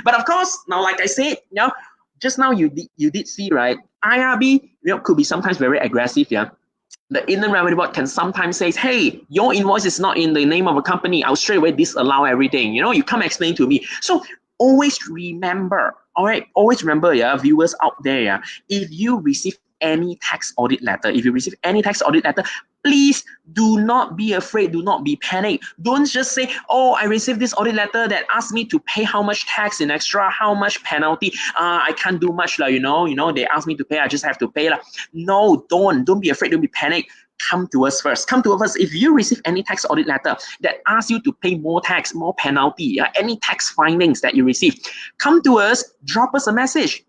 But of course, now, like I said, just now you did see, right? IRB could be sometimes very aggressive. Yeah. The Inland Revenue Board can sometimes say, hey, your invoice is not in the name of a company. I'll straight away disallow everything. You come explain to me. So always remember, yeah, viewers out there, yeah, if you receive any tax audit letter, please do not be afraid, do not be panicked. Don't just say, oh, I received this audit letter that asked me to pay how much tax in extra, how much penalty. I can't do much, they asked me to pay, I just have to pay. No, don't be afraid, don't be panicked. Come to us first. If you receive any tax audit letter that asks you to pay more tax, more penalty, any tax findings that you receive, come to us, drop us a message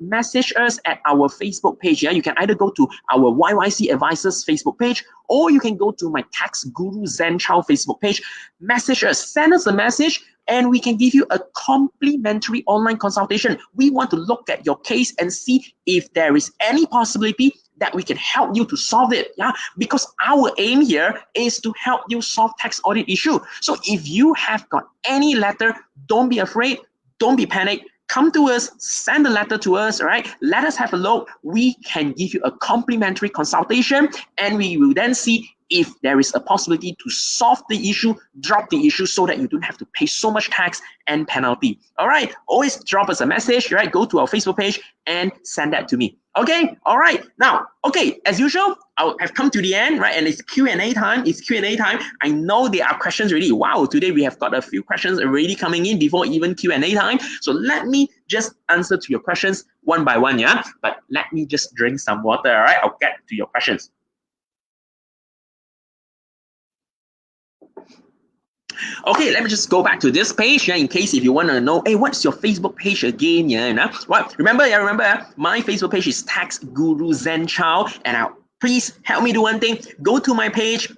us at our Facebook page. You can either go to our YYC Advisors Facebook page, or you can go to my Tax Guru Zen Chow Facebook page. Message us, send us a message, and we can give you a complimentary online consultation. We want to look at your case and see if there is any possibility that we can help you to solve it. Yeah, because our aim here is to help you solve tax audit issue. So if you have got any letter, don't be afraid, don't be panicked. Come to us, send a letter to us, all right? Let us have a look. We can give you a complimentary consultation, and we will then see if there is a possibility to solve the issue, drop the issue, so that you don't have to pay so much tax and penalty. All right, always drop us a message, right? Go to our Facebook page and send that to me. Okay, all right. Now, okay, as usual, I've come to the end, right? And it's Q&A time. It's Q&A time. I know there are questions already. Wow, today we have got a few questions already coming in before even Q&A time. So let me just answer to your questions one by one, yeah? But let me just drink some water, all right? I'll get to your questions. Okay, let me just go back to this page, yeah, in case if you want to know, hey, what's your Facebook page again? Yeah, you know? Well, remember, my Facebook page is Tax Guru Zen Chow, and please help me do one thing. Go to my page,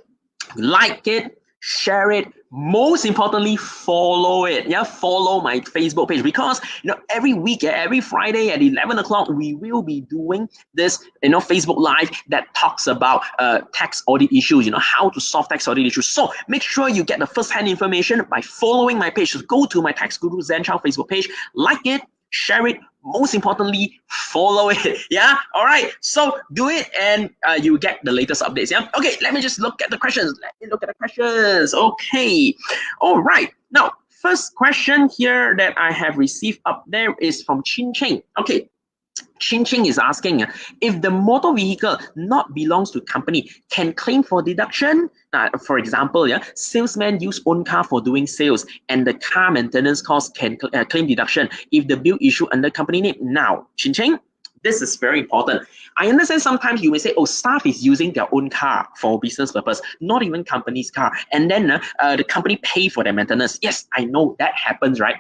like it, share it. Most importantly, follow it. Yeah, follow my Facebook page, because every week, every Friday at 11 o'clock, we will be doing this Facebook Live that talks about tax audit issues. How to solve tax audit issues. So make sure you get the first-hand information by following my page. So go to my Tax Guru Zen Chow Facebook page, like it, share it. Most importantly, follow it. Yeah, all right, so do it, and you get the latest updates. Yeah, okay, let me just look at the questions. Okay, all right, now first question here that I have received up there is from Chin Cheng. Okay, Chin Cheng is asking, if the motor vehicle not belongs to company, can claim for deduction? For example, salesman use own car for doing sales, and the car maintenance cost can claim deduction if the bill issue under company name. Now, Chin Cheng, this is very important. I understand sometimes you may say, oh, staff is using their own car for business purpose, not even company's car, and then the company pay for their maintenance. Yes, I know that happens, right?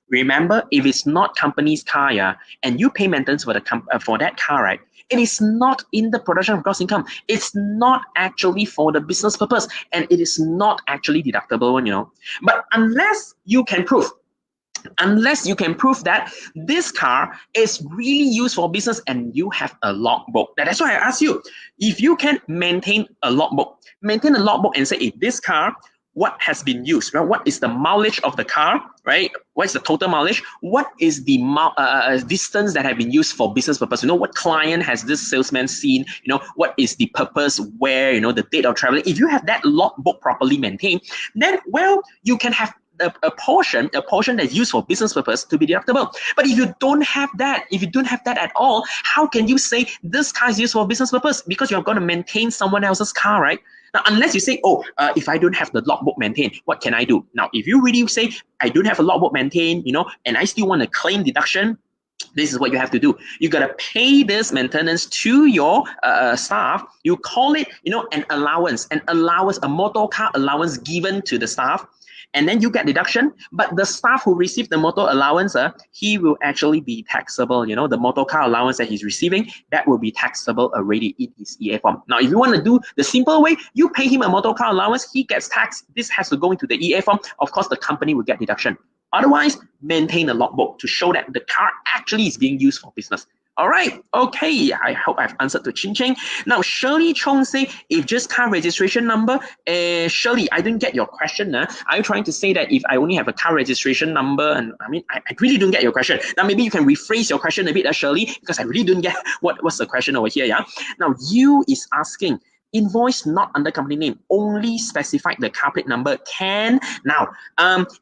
Remember, if it's not company's car, and you pay maintenance for for that car, right? It is not in the production of gross income. It's not actually for the business purpose, and it is not actually deductible, But unless you can prove that this car is really used for business and you have a logbook. That's why I ask you, if you can maintain a logbook and say, if this car, what has been used, right? What is the mileage of the car, right? What is the total mileage? What is the distance that have been used for business purpose? What client has this salesman seen? What is the purpose, where, the date of traveling? If you have that logbook properly maintained, then, well, you can have a portion that's used for business purpose to be deductible. But if you don't have that, at all, how can you say this car is used for business purpose? Because you're going to maintain someone else's car, right? Now, unless you say, oh, if I don't have the logbook maintained, what can I do? Now, if you really say, I don't have a logbook maintained, and I still want to claim deduction, this is what you have to do. You got to pay this maintenance to your staff. You call it, an allowance, a motor car allowance given to the staff. And then you get deduction, but the staff who received the motor allowance, he will actually be taxable. The motor car allowance that he's receiving, that will be taxable already in his EA form. Now, if you want to do the simple way, you pay him a motor car allowance, he gets taxed. This has to go into the EA form. Of course, the company will get deduction. Otherwise, maintain a logbook to show that the car actually is being used for business. All right, okay, I hope I've answered to Chin Cheng. Now, Shirley Chong say, if just car registration number, Shirley, I didn't get your question. Are you trying to say that if I only have a car registration number? And I really don't get your question. Now, maybe you can rephrase your question a bit, Shirley, because I really don't get what's the question over here, yeah? Now, you is asking, invoice not under company name, only specify the car plate number can. Now,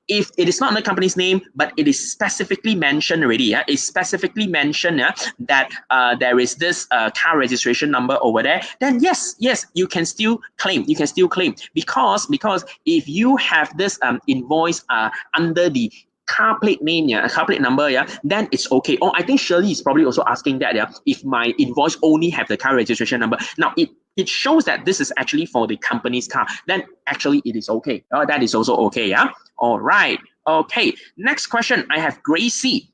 if it is not under company's name, but it is specifically mentioned already, it's specifically mentioned that there is this car registration number over there, then yes, you can still claim. Because if you have this invoice under the car plate name, car plate number, then it's okay. Oh, I think Shirley is probably also asking that, if my invoice only have the car registration number. Now, it shows that this is actually for the company's car, then actually it is okay. That is also okay, yeah? All right, okay. Next question, I have Gracie.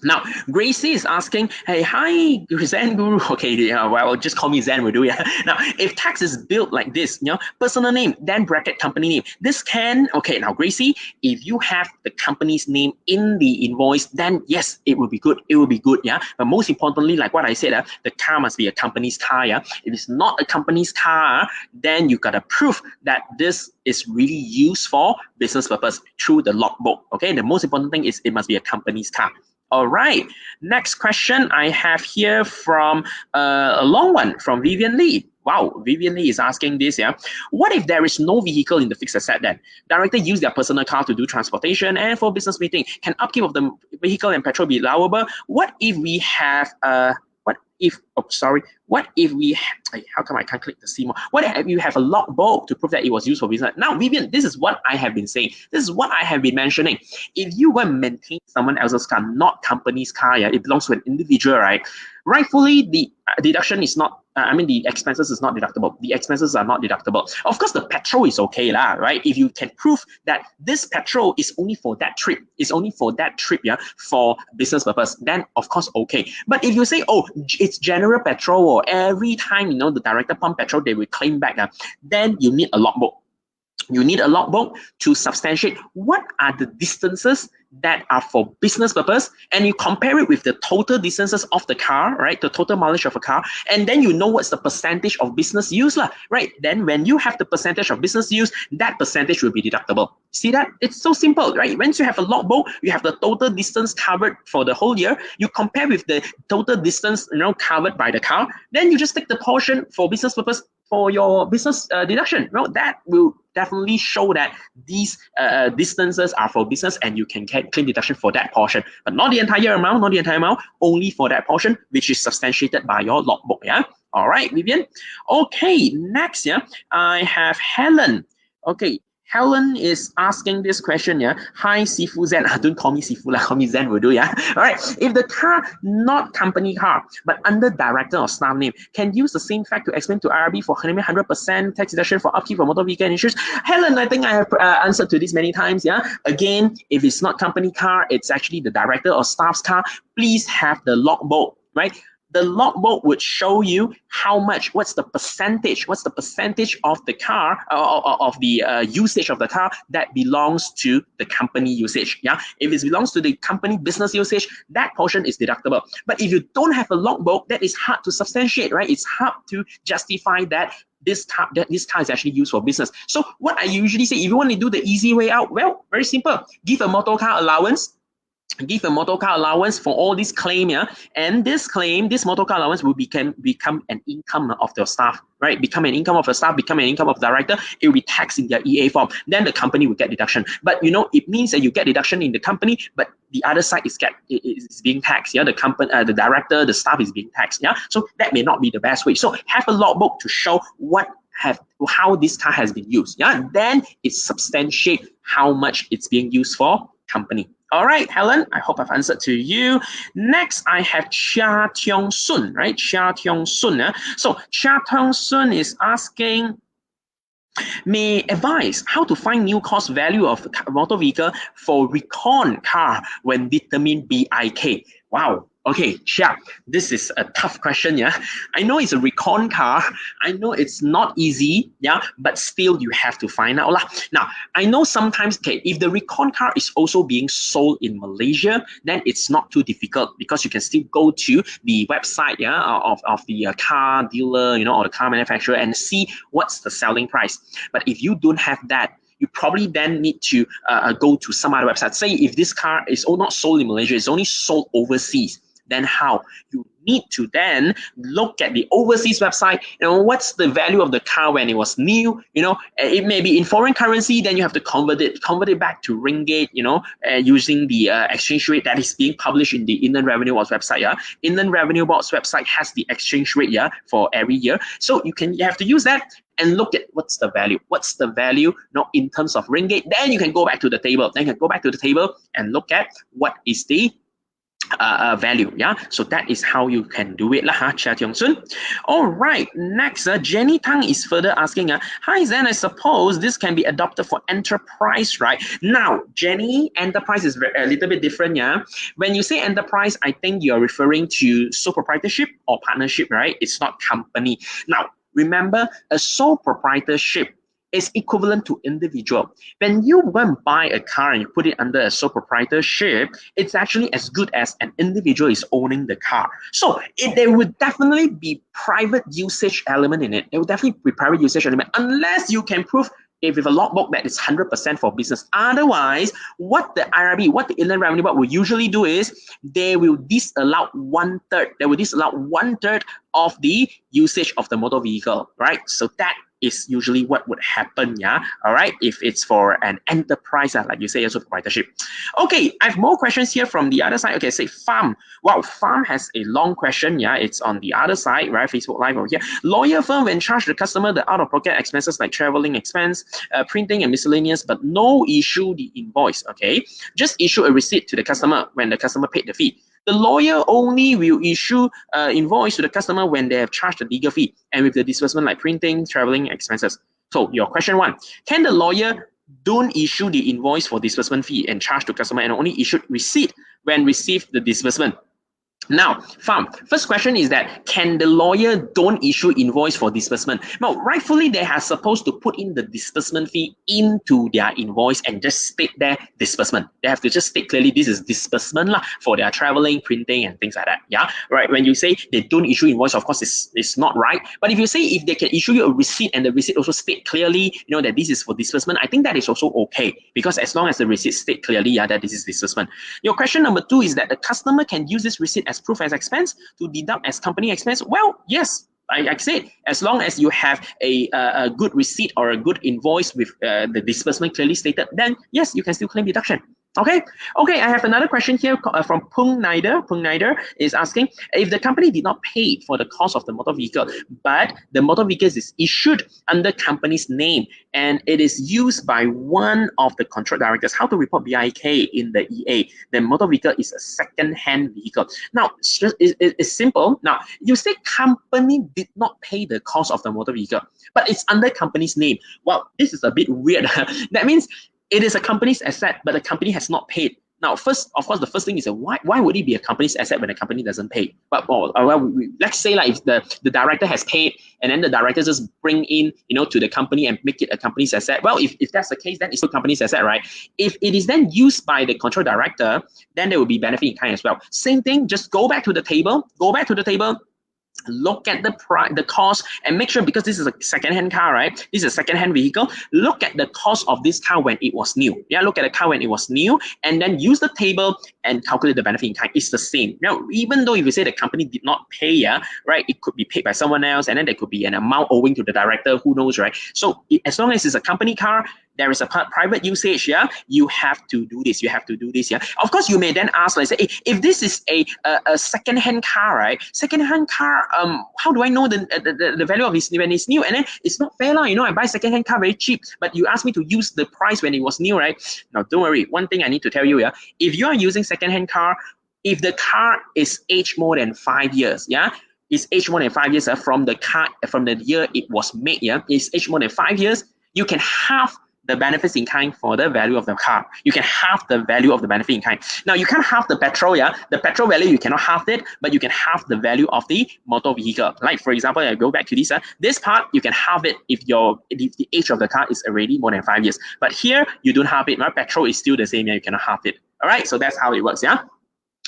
Now, Gracie is asking, hey, hi, Zen Guru. Okay, yeah, well, just call me Zen will do, yeah. Now, if tax is built like this, personal name, then bracket company name, this can, okay, now, Gracie, if you have the company's name in the invoice, then yes, it will be good. It will be good, yeah. But most importantly, like what I said, the car must be a company's car, yeah. If it's not a company's car, then you got to prove that this is really used for business purpose through the logbook, okay. The most important thing is it must be a company's car. All right. Next question I have here from a long one from Vivian Lee. Wow, Vivian Lee is asking this, yeah. What if there is no vehicle in the fixed asset then? Director use their personal car to do transportation and for business meeting. Can upkeep of the vehicle and petrol be allowable? What if we have what if we how come I can't click the see more? What if you have a logbook to prove that it was used for business? Now, Vivian, this is what I have been saying. This is what I have been mentioning. If you want to maintain someone else's car, not company's car, yeah, it belongs to an individual, right? Rightfully, the deduction is not, the expenses is not deductible. The expenses are not deductible. Of course, the petrol is okay, lah, right? If you can prove that this petrol is only for that trip, yeah, for business purpose, then of course, okay. But if you say, oh, it's general petrol, or every time, the director pump petrol, they will claim back, then you need a logbook. You need a logbook to substantiate what are the distances that are for business purpose, and you compare it with the total distances of the car, right? The total mileage of a car, and then you know what's the percentage of business use, right? Then when you have the percentage of business use, that percentage will be deductible. See that? It's so simple, right? Once you have a logbook, you have the total distance covered for the whole year, you compare with the total distance covered by the car, then you just take the portion for business purpose for your business deduction. That will definitely show that these distances are for business and you can claim deduction for that portion, but not the entire amount, only for that portion, which is substantiated by your logbook, yeah? All right, Vivian. Okay, next, yeah, I have Helen. Okay, Helen is asking this question, yeah. Hi, Sifu Zen. Don't call me Sifu, call me Zen will do, yeah. All right. If the car, not company car, but under director or staff name, can use the same fact to explain to IRB for 100% tax deduction for upkeep for motor vehicle insurance. Helen, I think I have answered to this many times, yeah. Again, if it's not company car, it's actually the director or staff's car. Please have the logbook, right? The logbook would show you what's the percentage of the car, of the usage of the car that belongs to the company usage. Yeah, if it belongs to the company business usage, that portion is deductible. But if you don't have a logbook, that is hard to substantiate, right? It's hard to justify that this car is actually used for business. So what I usually say, if you want to do the easy way out, well, very simple. Give a motor car allowance. Give a motor car allowance for all this claim, yeah, and this motor car allowance will become an income of your staff, right? Become an income of the staff, become an income of the director. It will be taxed in their EA form. Then the company will get deduction. But it means that you get deduction in the company, but the other side is being taxed. Yeah, the company, the director, the staff is being taxed. Yeah, so that may not be the best way. So have a logbook to show how this car has been used. Yeah, then it substantiate how much it's being used for company. All right, Helen, I hope I've answered to you. Next, I have Chia Tiong Sun, right? Chia Tiong Sun. So Chia Tiong Sun is asking, may advise how to find new cost value of motor vehicle for recon car when determine BIK. Wow. Okay, Chia, this is a tough question, yeah. I know it's a recon car. I know it's not easy, yeah, but still you have to find out lah. Now, I know sometimes, if the recon car is also being sold in Malaysia, then it's not too difficult because you can still go to the website, yeah, of the car dealer, or the car manufacturer and see what's the selling price. But if you don't have that, you probably then need to go to some other website. Say if this car is not sold in Malaysia, it's only sold overseas. Then how? You need to then look at the overseas website. What's the value of the car when it was new? It may be in foreign currency. Then you have to convert it back to ringgit. Using the exchange rate that is being published in the Inland Revenue Board's website. Yeah, Inland Revenue Board's website has the exchange rate. Yeah, for every year. So you have to use that and look at what's the value. What's the value? In terms of ringgit. Then you can go back to the table. And look at what is the value. Yeah, so that is how you can do it lah, Chia Tiong Sun. All right, next, Jenny Tang is further asking, hi Zen, I suppose this can be adopted for enterprise, right? Now, Jenny, enterprise is a little bit different. Yeah, when you say enterprise, I think you're referring to sole proprietorship or partnership, right? It's not company. Now, remember, a sole proprietorship is equivalent to individual. When you go and buy a car and you put it under a sole proprietorship, it's actually as good as an individual is owning the car. So there would definitely be private usage element in it. There will definitely be private usage element unless you can prove if with a logbook that is 100% for business. Otherwise, what the IRB, what the Inland Revenue Board will usually do is they will disallow 1/3. They will disallow 1/3 of the usage of the motor vehicle, right? So that is usually what would happen, yeah? All right, if it's for an enterprise, like you say, also proprietorship. Okay, I have more questions here from the other side. Okay, say farm. Wow, farm has a long question, yeah? It's on the other side, right? Facebook Live over here. Lawyer firm when charge the customer the out-of-pocket expenses like traveling expense, printing and miscellaneous, but no issue the invoice, okay? Just issue a receipt to the customer when the customer paid the fee. The lawyer only will issue invoice to the customer when they have charged the legal fee and with the disbursement like printing, traveling expenses. So your question 1, can the lawyer don't issue the invoice for disbursement fee and charge to customer and only issue receipt when received the disbursement? Now, farm, first question is that can the lawyer don't issue invoice for disbursement? Now, rightfully, they are supposed to put in the disbursement fee into their invoice and just state their disbursement. They have to just state clearly this is disbursement lah, for their traveling, printing, and things like that. Yeah, right. When you say they don't issue invoice, of course, it's not right. But if you say if they can issue you a receipt and the receipt also state clearly, that this is for disbursement, I think that is also okay because as long as the receipt state clearly, yeah, that this is disbursement. Your question number 2 is that the customer can use this receipt as proof as expense to deduct as company expense. Well, yes, I said, as long as you have a good receipt or a good invoice with the disbursement clearly stated, then yes, you can still claim deduction. Okay, I have another question here from Pung Nider. Pung Nider is asking if the company did not pay for the cost of the motor vehicle, but the motor vehicle is issued under company's name and it is used by one of the control directors. How to report BIK in the EA? The motor vehicle is a second-hand vehicle. Now, it's simple. Now, you say company did not pay the cost of the motor vehicle, but it's under company's name. Well, this is a bit weird. That means it is a company's asset, but the company has not paid. Now, first, of course, the first thing is why would it be a company's asset when the company doesn't pay? But let's say like if the director has paid and then the director just bring in to the company and make it a company's asset. Well, if that's the case, then it's a company's asset, right? If it is then used by the control director, then there will be benefit in kind as well. Same thing, just go back to the table. Look at the cost and make sure, because this is a second-hand car, right? This is a second-hand vehicle. Look at the cost of this car when it was new. Yeah, look at the car when it was new and then use the table and calculate the benefit in kind. It's the same. Now, even though if you say the company did not pay, yeah, right, it could be paid by someone else and then there could be an amount owing to the director, who knows, right? So as long as it's a company car, there is a private usage, yeah, you have to do this. Yeah. Of course, you may then ask, like, say, hey, if this is a second-hand car, right? Second-hand car, how do I know the value of it when it's new? And then it's not fair, lah. I buy second-hand car very cheap, but you ask me to use the price when it was new, right? Now, don't worry. One thing I need to tell you, yeah, if you are using second-hand car, if the car is aged more than 5 years, yeah, it's aged more than 5 years from the year it was made, yeah, it's aged more than 5 years, you can have the benefits in kind for the value of the car. You can halve the value of the benefit in kind. Now, you can't halve the petrol, yeah? The petrol value, you cannot halve it, but you can halve the value of the motor vehicle. Like, for example, I go back to this part, you can halve it if the age of the car is already more than 5 years. But here, you don't halve it. My petrol is still the same, yeah? You cannot halve it. All right, so that's how it works, yeah?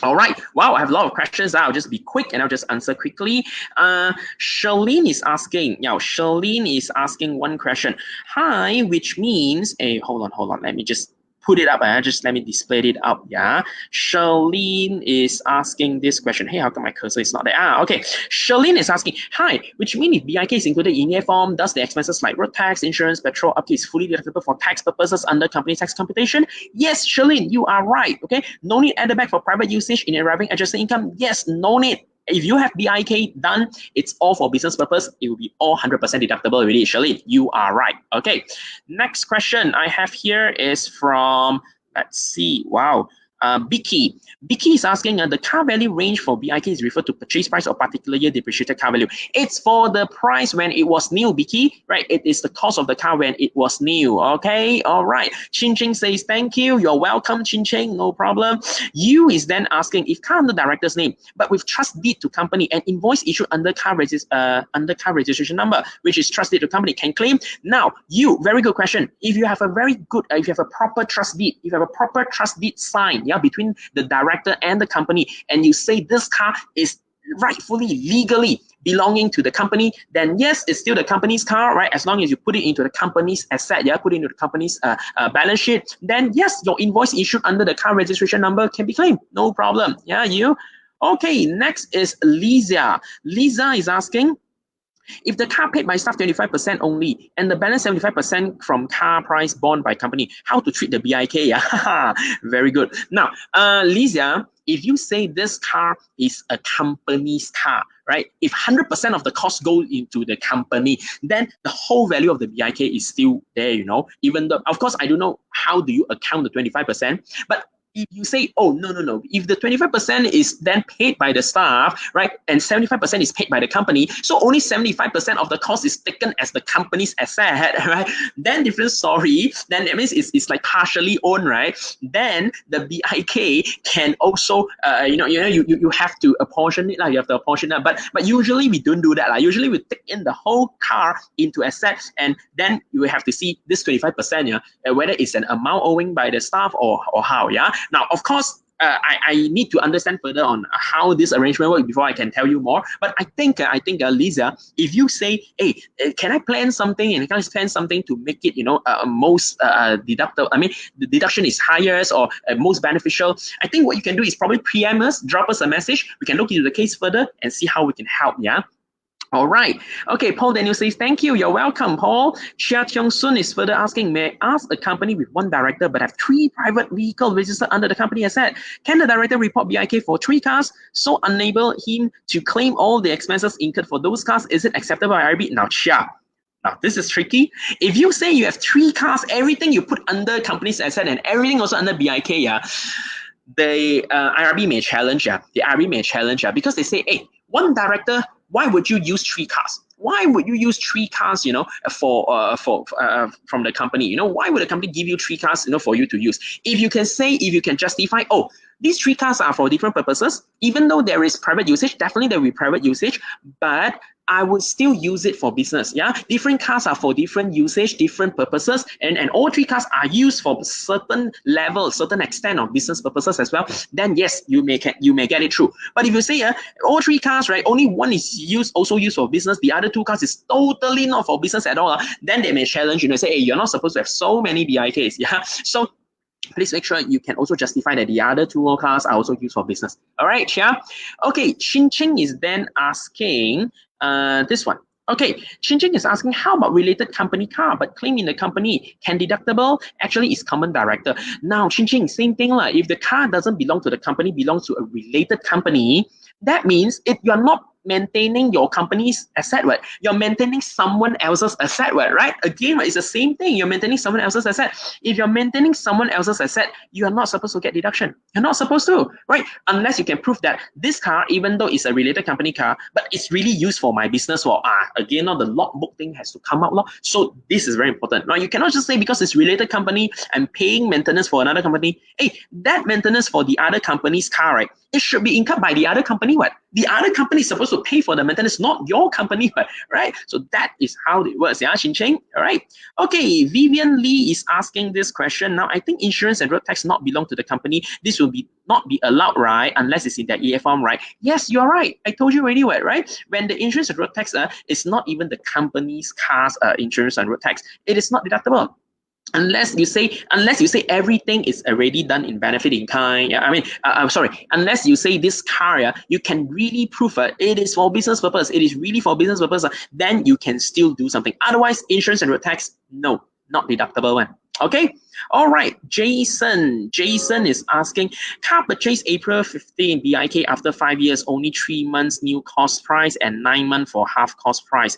All right. Wow, I have a lot of questions. I'll just be quick and I'll just answer quickly. Charlene is asking. Yeah, Charlene is asking one question. Hi, which means hold on. Let me just put it up. Just let me display it up. Yeah. Charlene is asking this question. Hey, how come my cursor is not there? Okay. Charlene is asking, hi, which means if BIK is included in EA form, does the expenses like road tax, insurance, petrol, upkeep is fully deductible for tax purposes under company tax computation? Yes, Charlene, you are right. Okay. No need add back for private usage in arriving adjusted income. Yes, no need. If you have BIK done, it's all for business purpose. It will be all 100% deductible already. Charlene, you are right. Okay. Next question I have here is from, let's see. Wow. Bicky. Bicky is asking, the car value range for BIK is referred to purchase price or particular year depreciated car value. It's for the price when it was new, Bicky, right? It is the cost of the car when it was new, okay? All right. Chin Ching says, thank you. You're welcome, Chin Ching, no problem. You is then asking, if car under director's name, but with trust deed to company and invoice issued under car registration number, which is trust deed to company, can claim. Now, you, very good question. If you have a very good, if you have a proper trust deed, if you have a proper trust deed signed, yeah, between the director and the company, and you say this car is rightfully, legally belonging to the company, then yes, it's still the company's car, right? As long as you put it into the company's asset, yeah, put it into the company's balance sheet, then yes, your invoice issued under the car registration number can be claimed, no problem. Yeah, you. Okay, next is Lisa. Lisa is asking, if the car paid by staff 25% only and the balance 75% from car price borne by company, how to treat the BIK? Yeah, very good. Now, Lisa, if you say this car is a company's car, right? If 100% of the cost go into the company, then the whole value of the BIK is still there, you know, even though, of course, I don't know how do you account the 25%, but if you say, oh, no, if the 25% is then paid by the staff, right, and 75% is paid by the company, so only 75% of the cost is taken as the company's asset, right, then different story, then it means it's like partially owned, right, then the BIK can also, you have to apportion it, you have to apportion it, but usually we don't do that. Usually we take in the whole car into assets, and then you have to see this 25%, yeah, whether it's an amount owing by the staff or how, yeah. Now, of course, I need to understand further on how this arrangement works before I can tell you more. But I think, Lisa, if you say, hey, can I plan something and can I plan something to make it, most deductible? I mean, the deduction is highest or most beneficial. I think what you can do is probably PM us, drop us a message. We can look into the case further and see how we can help. Yeah. All right. Okay, Paul Daniel says, thank you. You're welcome, Paul. Chia Cheong Sun is further asking, may I ask a company with one director but have 3 private vehicles registered under the company asset? Can the director report BIK for 3 cars, so enable him to claim all the expenses incurred for those cars? Is it acceptable by IRB? Now, Chia. Now, this is tricky. If you say you have 3 cars, everything you put under company's asset and everything also under BIK, yeah, the IRB may challenge, yeah. The IRB may challenge, yeah, because they say, hey, one director, why would you use 3 cars? Why would you use 3 cars, from the company? Why would the company give you 3 cars, for you to use? If you can justify, oh, these 3 cars are for different purposes, even though there is private usage, definitely there will be private usage, but I would still use it for business. Yeah, different cars are for different usage, different purposes, and all 3 cars are used for certain level, certain extent of business purposes as well. Then yes, you may get it through. But if you say all 3 cars, right, only one is also used for business, the other 2 cars is totally not for business at all. Then they may challenge, say, hey, you're not supposed to have so many BIKs. Yeah, so please make sure you can also justify that the other 2 cars are also used for business. All right, Chia. Okay, Chin Ching is then asking this one. Okay, Chin Ching is asking, how about related company car but claim in the company? Can deductible? Actually, it's common director. Now, Chin Ching, same thing. If the car doesn't belong to the company, belongs to a related company, that means you're not maintaining your company's asset, right? You're maintaining someone else's asset, right? Again, it's the same thing. You're maintaining someone else's asset. If you're maintaining someone else's asset, you are not supposed to get deduction. You're not supposed to, right? Unless you can prove that this car, even though it's a related company car, but it's really used for my business. Well, again, now the logbook thing has to come out. So this is very important. Now, you cannot just say because it's related company, I'm paying maintenance for another company. Hey, that maintenance for the other company's car, right? It should be incurred by the other company, what? The other company is supposed to pay for the maintenance, not your company, right? So that is how it works, yeah, Chin Cheng? All right. Okay, Vivian Lee is asking this question. Now, I think insurance and road tax not belong to the company. This will not be allowed, right? Unless it's in their EF form, right? Yes, you're right. I told you already, right? When the insurance and road tax is not even the company's car's insurance and road tax, it is not deductible. Unless you say everything is already done in benefit in kind. Yeah, I mean, unless you say this car, you can really prove it is for business purpose. It is really for business purpose. Then you can still do something. Otherwise, insurance and road tax, no, not deductible one. Okay. All right. Jason is asking, car purchase April 15, BIK after 5 years, only 3 months new cost price and 9 months for half cost price.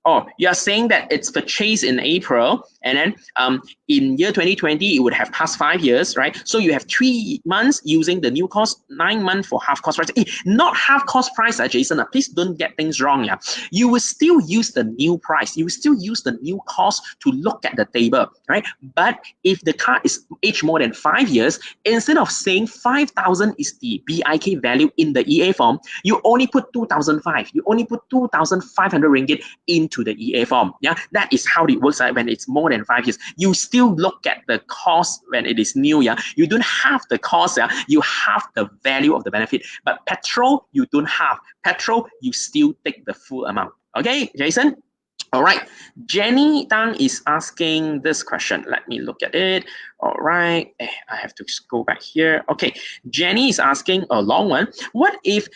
Oh, you are saying that it's purchased in April, and then in year 2020, it would have passed 5 years, right? So you have 3 months using the new cost, 9 months for half cost price. Not half cost price, Jason. Please don't get things wrong. Yeah, you will still use the new price. You will still use the new cost to look at the table, right? But if the car is aged more than 5 years, instead of saying 5,000 is the BIK value in the EA form, you only put 2,005. You only put 2,500 ringgit into the EA form. Yeah, that is how it works when it's more than 5 years. You still look at the cost when it is new. Yeah, you don't have the cost. Yeah, you have the value of the benefit. But petrol, you don't have. Petrol, you still take the full amount. Okay, Jason? All right, Jenny Tang is asking this question. Let me look at it. All right, I have to go back here. Okay, Jenny is asking a long one. What if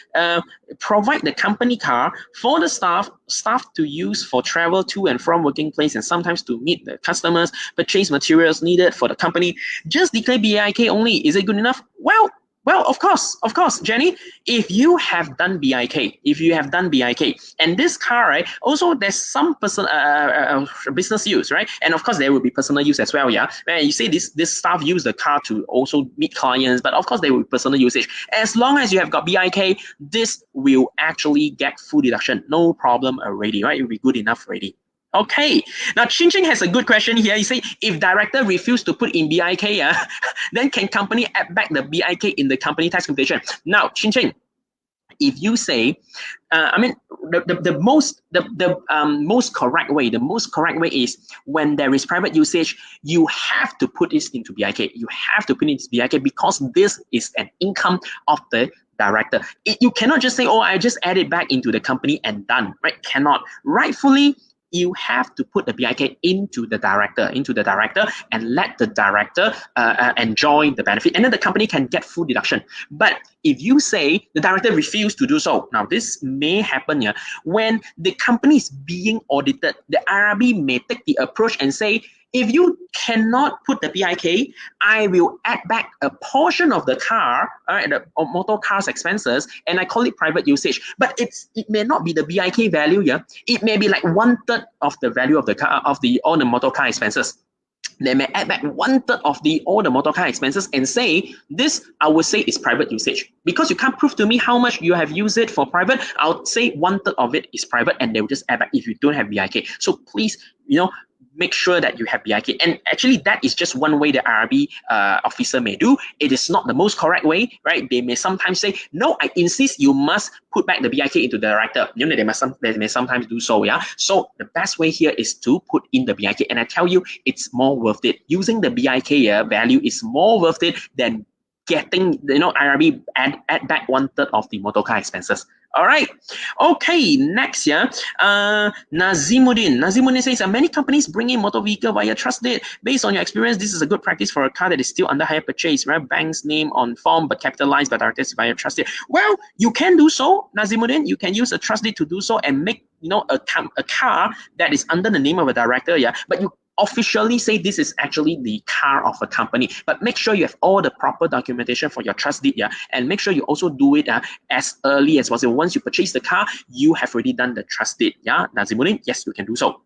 provide the company car for the staff to use for travel to and from working place and sometimes to meet the customers, purchase materials needed for the company? Just declare BIK only. Is it good enough? Well, of course, Jenny, if you have done BIK, and this car, right, also there's some business use, right? And of course, there will be personal use as well, yeah? And you say this staff use the car to also meet clients, but of course, there will be personal usage. As long as you have got BIK, this will actually get full deduction. No problem already, right? It will be good enough already. Okay, now Chin Ching has a good question here. He say, if director refuse to put in BIK, then can company add back the BIK in the company tax calculation? Now, Chin Ching, if you say, the most correct way is when there is private usage, you have to put this into BIK. You have to put it into BIK because this is an income of the director. You cannot just say, oh, I just add it back into the company and done, right? Cannot. Rightfully, you have to put the BIK into the director, and let the director enjoy the benefit, and then the company can get full deduction. But if you say the director refused to do so, now this may happen when the company is being audited, the IRB may take the approach and say, if you cannot put the BIK, I will add back a portion of the car, the motor car's expenses, and I call it private usage. But it may not be the BIK value, yeah. It may be like 1/3 of the value of the car, of all the motor car expenses. They may add back 1/3 of all the motor car expenses and say, this I would say is private usage. Because you can't prove to me how much you have used it for private, I'll say 1/3 of it is private, and they will just add back if you don't have BIK. So please, make sure that you have BIK. And actually, that is just one way the IRB officer may do. It is not the most correct way, right? They may sometimes say, no, I insist you must put back the BIK into the director. They may sometimes do so, yeah? So the best way here is to put in the BIK. And I tell you, it's more worth it. Using the BIK value is more worth it than getting, IRB add back 1/3 of the motor car expenses. All right. Okay, next, Nazimuddin says, many companies bring in motor vehicle via trust deed. Based on your experience, this is a good practice for a car that is still under hire purchase, right? Bank's name on form, but capitalized by directors via trust deed. Well, you can do so, Nazimuddin. You can use a trust deed to do so and make, a car that is under the name of a director, yeah. But you officially say this is actually the car of a company, but make sure you have all the proper documentation for your trust deed, and make sure you also do it as early as possible. Once you purchase the car, you have already done the trust deed, Nazimuddin, yes, you can do so.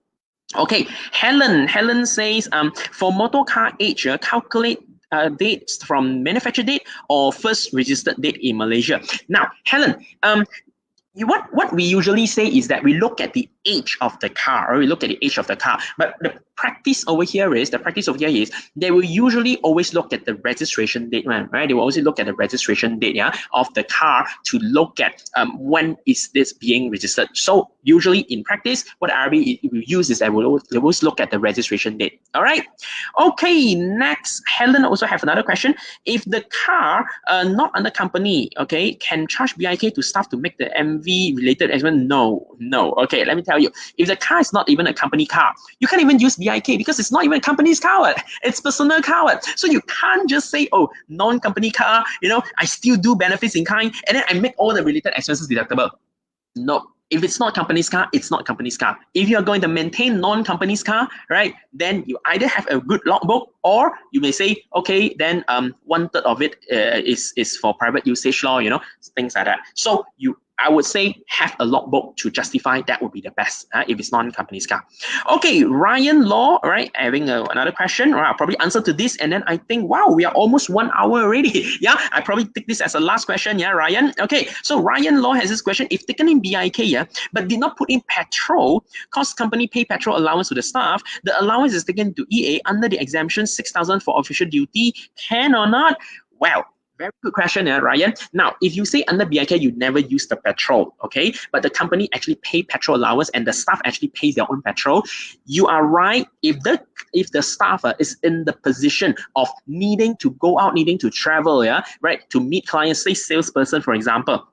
Okay, Helen says, for motor car age, calculate dates from manufacture date or first registered date in Malaysia. Now, Helen, what we usually say is that we look at the age of the car, or we look at the age of the car. But the practice over here is they will usually always look at the registration date, right? They will always look at the registration date, of the car to look at when is this being registered. So usually in practice, what IRB will use is that they will always look at the registration date. All right. Okay. Next, Helen also have another question. If the car not under company, okay, can charge BIK to staff to make the MV related expense? No. Okay, let me tell you. If the car is not even a company car, you can't even use BIK because it's not even a company's car. It's personal car. So you can't just say, oh, non-company car, I still do benefits in kind, and then I make all the related expenses deductible. No. If it's not company's car, it's not company's car. If you're going to maintain non-company's car, right, then you either have a good logbook, or you may say, okay, then 1/3 of it is for private usage law, things like that. So you I would say have a logbook to justify. That would be the best if it's non-company's car. Okay, Ryan Law, right? Having another question. Right, I'll probably answer to this, and then I think, wow, we are almost 1 hour already. Yeah, I probably take this as a last question. Yeah, Ryan. Okay, so Ryan Law has this question: if taken in BIK, yeah, but did not put in petrol, cost company pay petrol allowance to the staff, the allowance is taken to EA under the exemption 6,000 for official duty. Can or not? Well, very good question, Ryan. Now, if you say under BIK, you never use the petrol, okay? But the company actually pay petrol allowance and the staff actually pays their own petrol. You are right. If the staff is in the position of needing to go out, needing to travel, yeah, right, to meet clients, say salesperson, for example,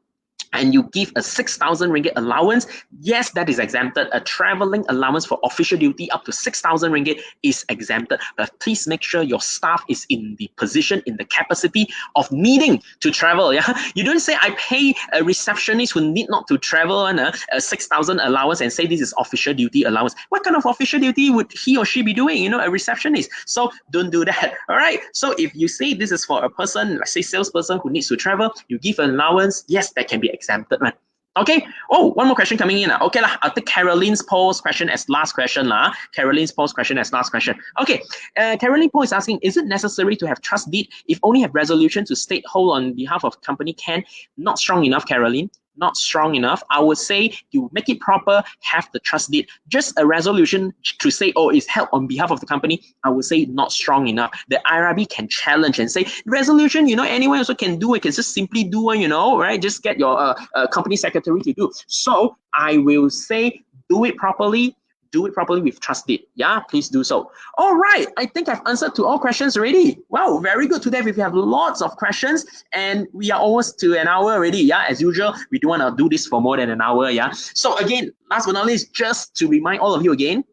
and you give a 6,000 ringgit allowance, yes, that is exempted. A traveling allowance for official duty up to 6,000 ringgit is exempted. But please make sure your staff is in the position, in the capacity of needing to travel. Yeah, you don't say I pay a receptionist who need not to travel and a 6,000 allowance and say this is official duty allowance. What kind of official duty would he or she be doing? You know, a receptionist. So don't do that. All right. So if you say this is for a person, let's say salesperson who needs to travel, you give an allowance. Yes, that can be exempted, man. Okay. Oh, one more question coming in. Okay, I'll take Caroline's post question as last question. Caroline's post question as last question. Okay. Caroline Poe is asking, is it necessary to have trust deed if only have resolution to state hold on behalf of company can? Not strong enough, Caroline. Not strong enough. I would say you make it proper, have the trust deed. Just a resolution to say, oh, it's held on behalf of the company, I would say not strong enough. The IRB can challenge and say, resolution, you know, anyone also can do it, can just simply do it, you know, right? Just get your company secretary to do. So I will say, do it properly. Do it properly with trust deed. Yeah, please do so. All right, I think I've answered to all questions already. Wow, very good. Today we have lots of questions and we are almost to an hour already. Yeah, as usual, we don't want to do this for more than an hour. Yeah. So again, last but not least, just to remind all of you again,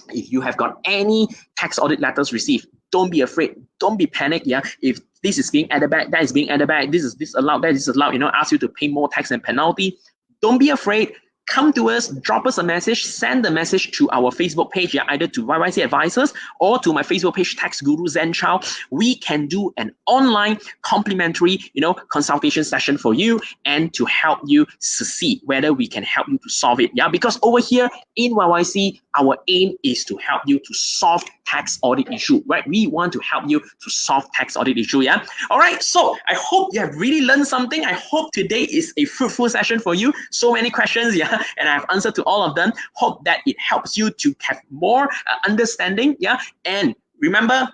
if you have got any tax audit letters received, don't be afraid. Don't be panicked. Yeah, if this is being added back, that is being added back, this is disallowed, that is disallowed, you know, ask you to pay more tax and penalty. Don't be afraid. Come to us, drop us a message, send the message to our Facebook page, yeah, either to YYC Advisors or to my Facebook page, Tax Guru Zen Chow. We can do an online complimentary, you know, consultation session for you and to help you succeed, whether we can help you to solve it. Yeah, because over here in YYC, our aim is to help you to solve tax audit issue, right? We want to help you to solve tax audit issue. Yeah. All right. So I hope you have really learned something. I hope today is a fruitful session for you. So many questions. Yeah. And I've answered to all of them. Hope that it helps you to have more understanding. Yeah. And remember,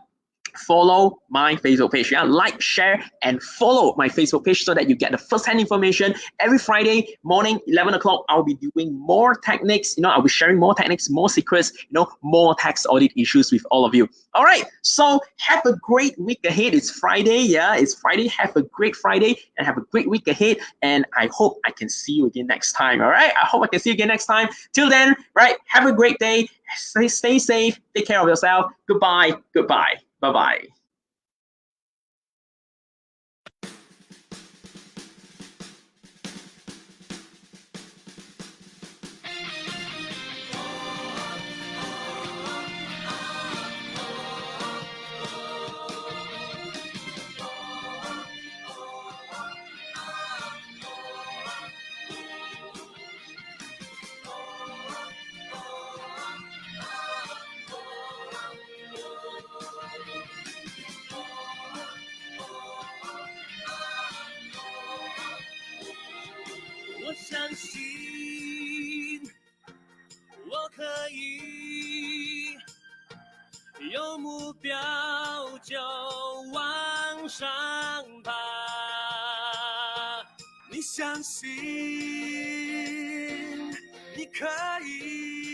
follow my Facebook page. Yeah, like, share, and follow my Facebook page so that you get the first-hand information. Every Friday morning, 11 o'clock, I'll be doing more techniques. You know, I'll be sharing more techniques, more secrets, you know, more tax audit issues with all of you. All right, so have a great week ahead. It's Friday. Yeah, it's Friday. Have a great Friday and have a great week ahead. And I hope I can see you again next time. All right, I hope I can see you again next time. Till then, right, have a great day. Stay safe. Take care of yourself. Goodbye. Goodbye. Bye-bye.我相信我可以，有目标就往上爬。你相信你可以。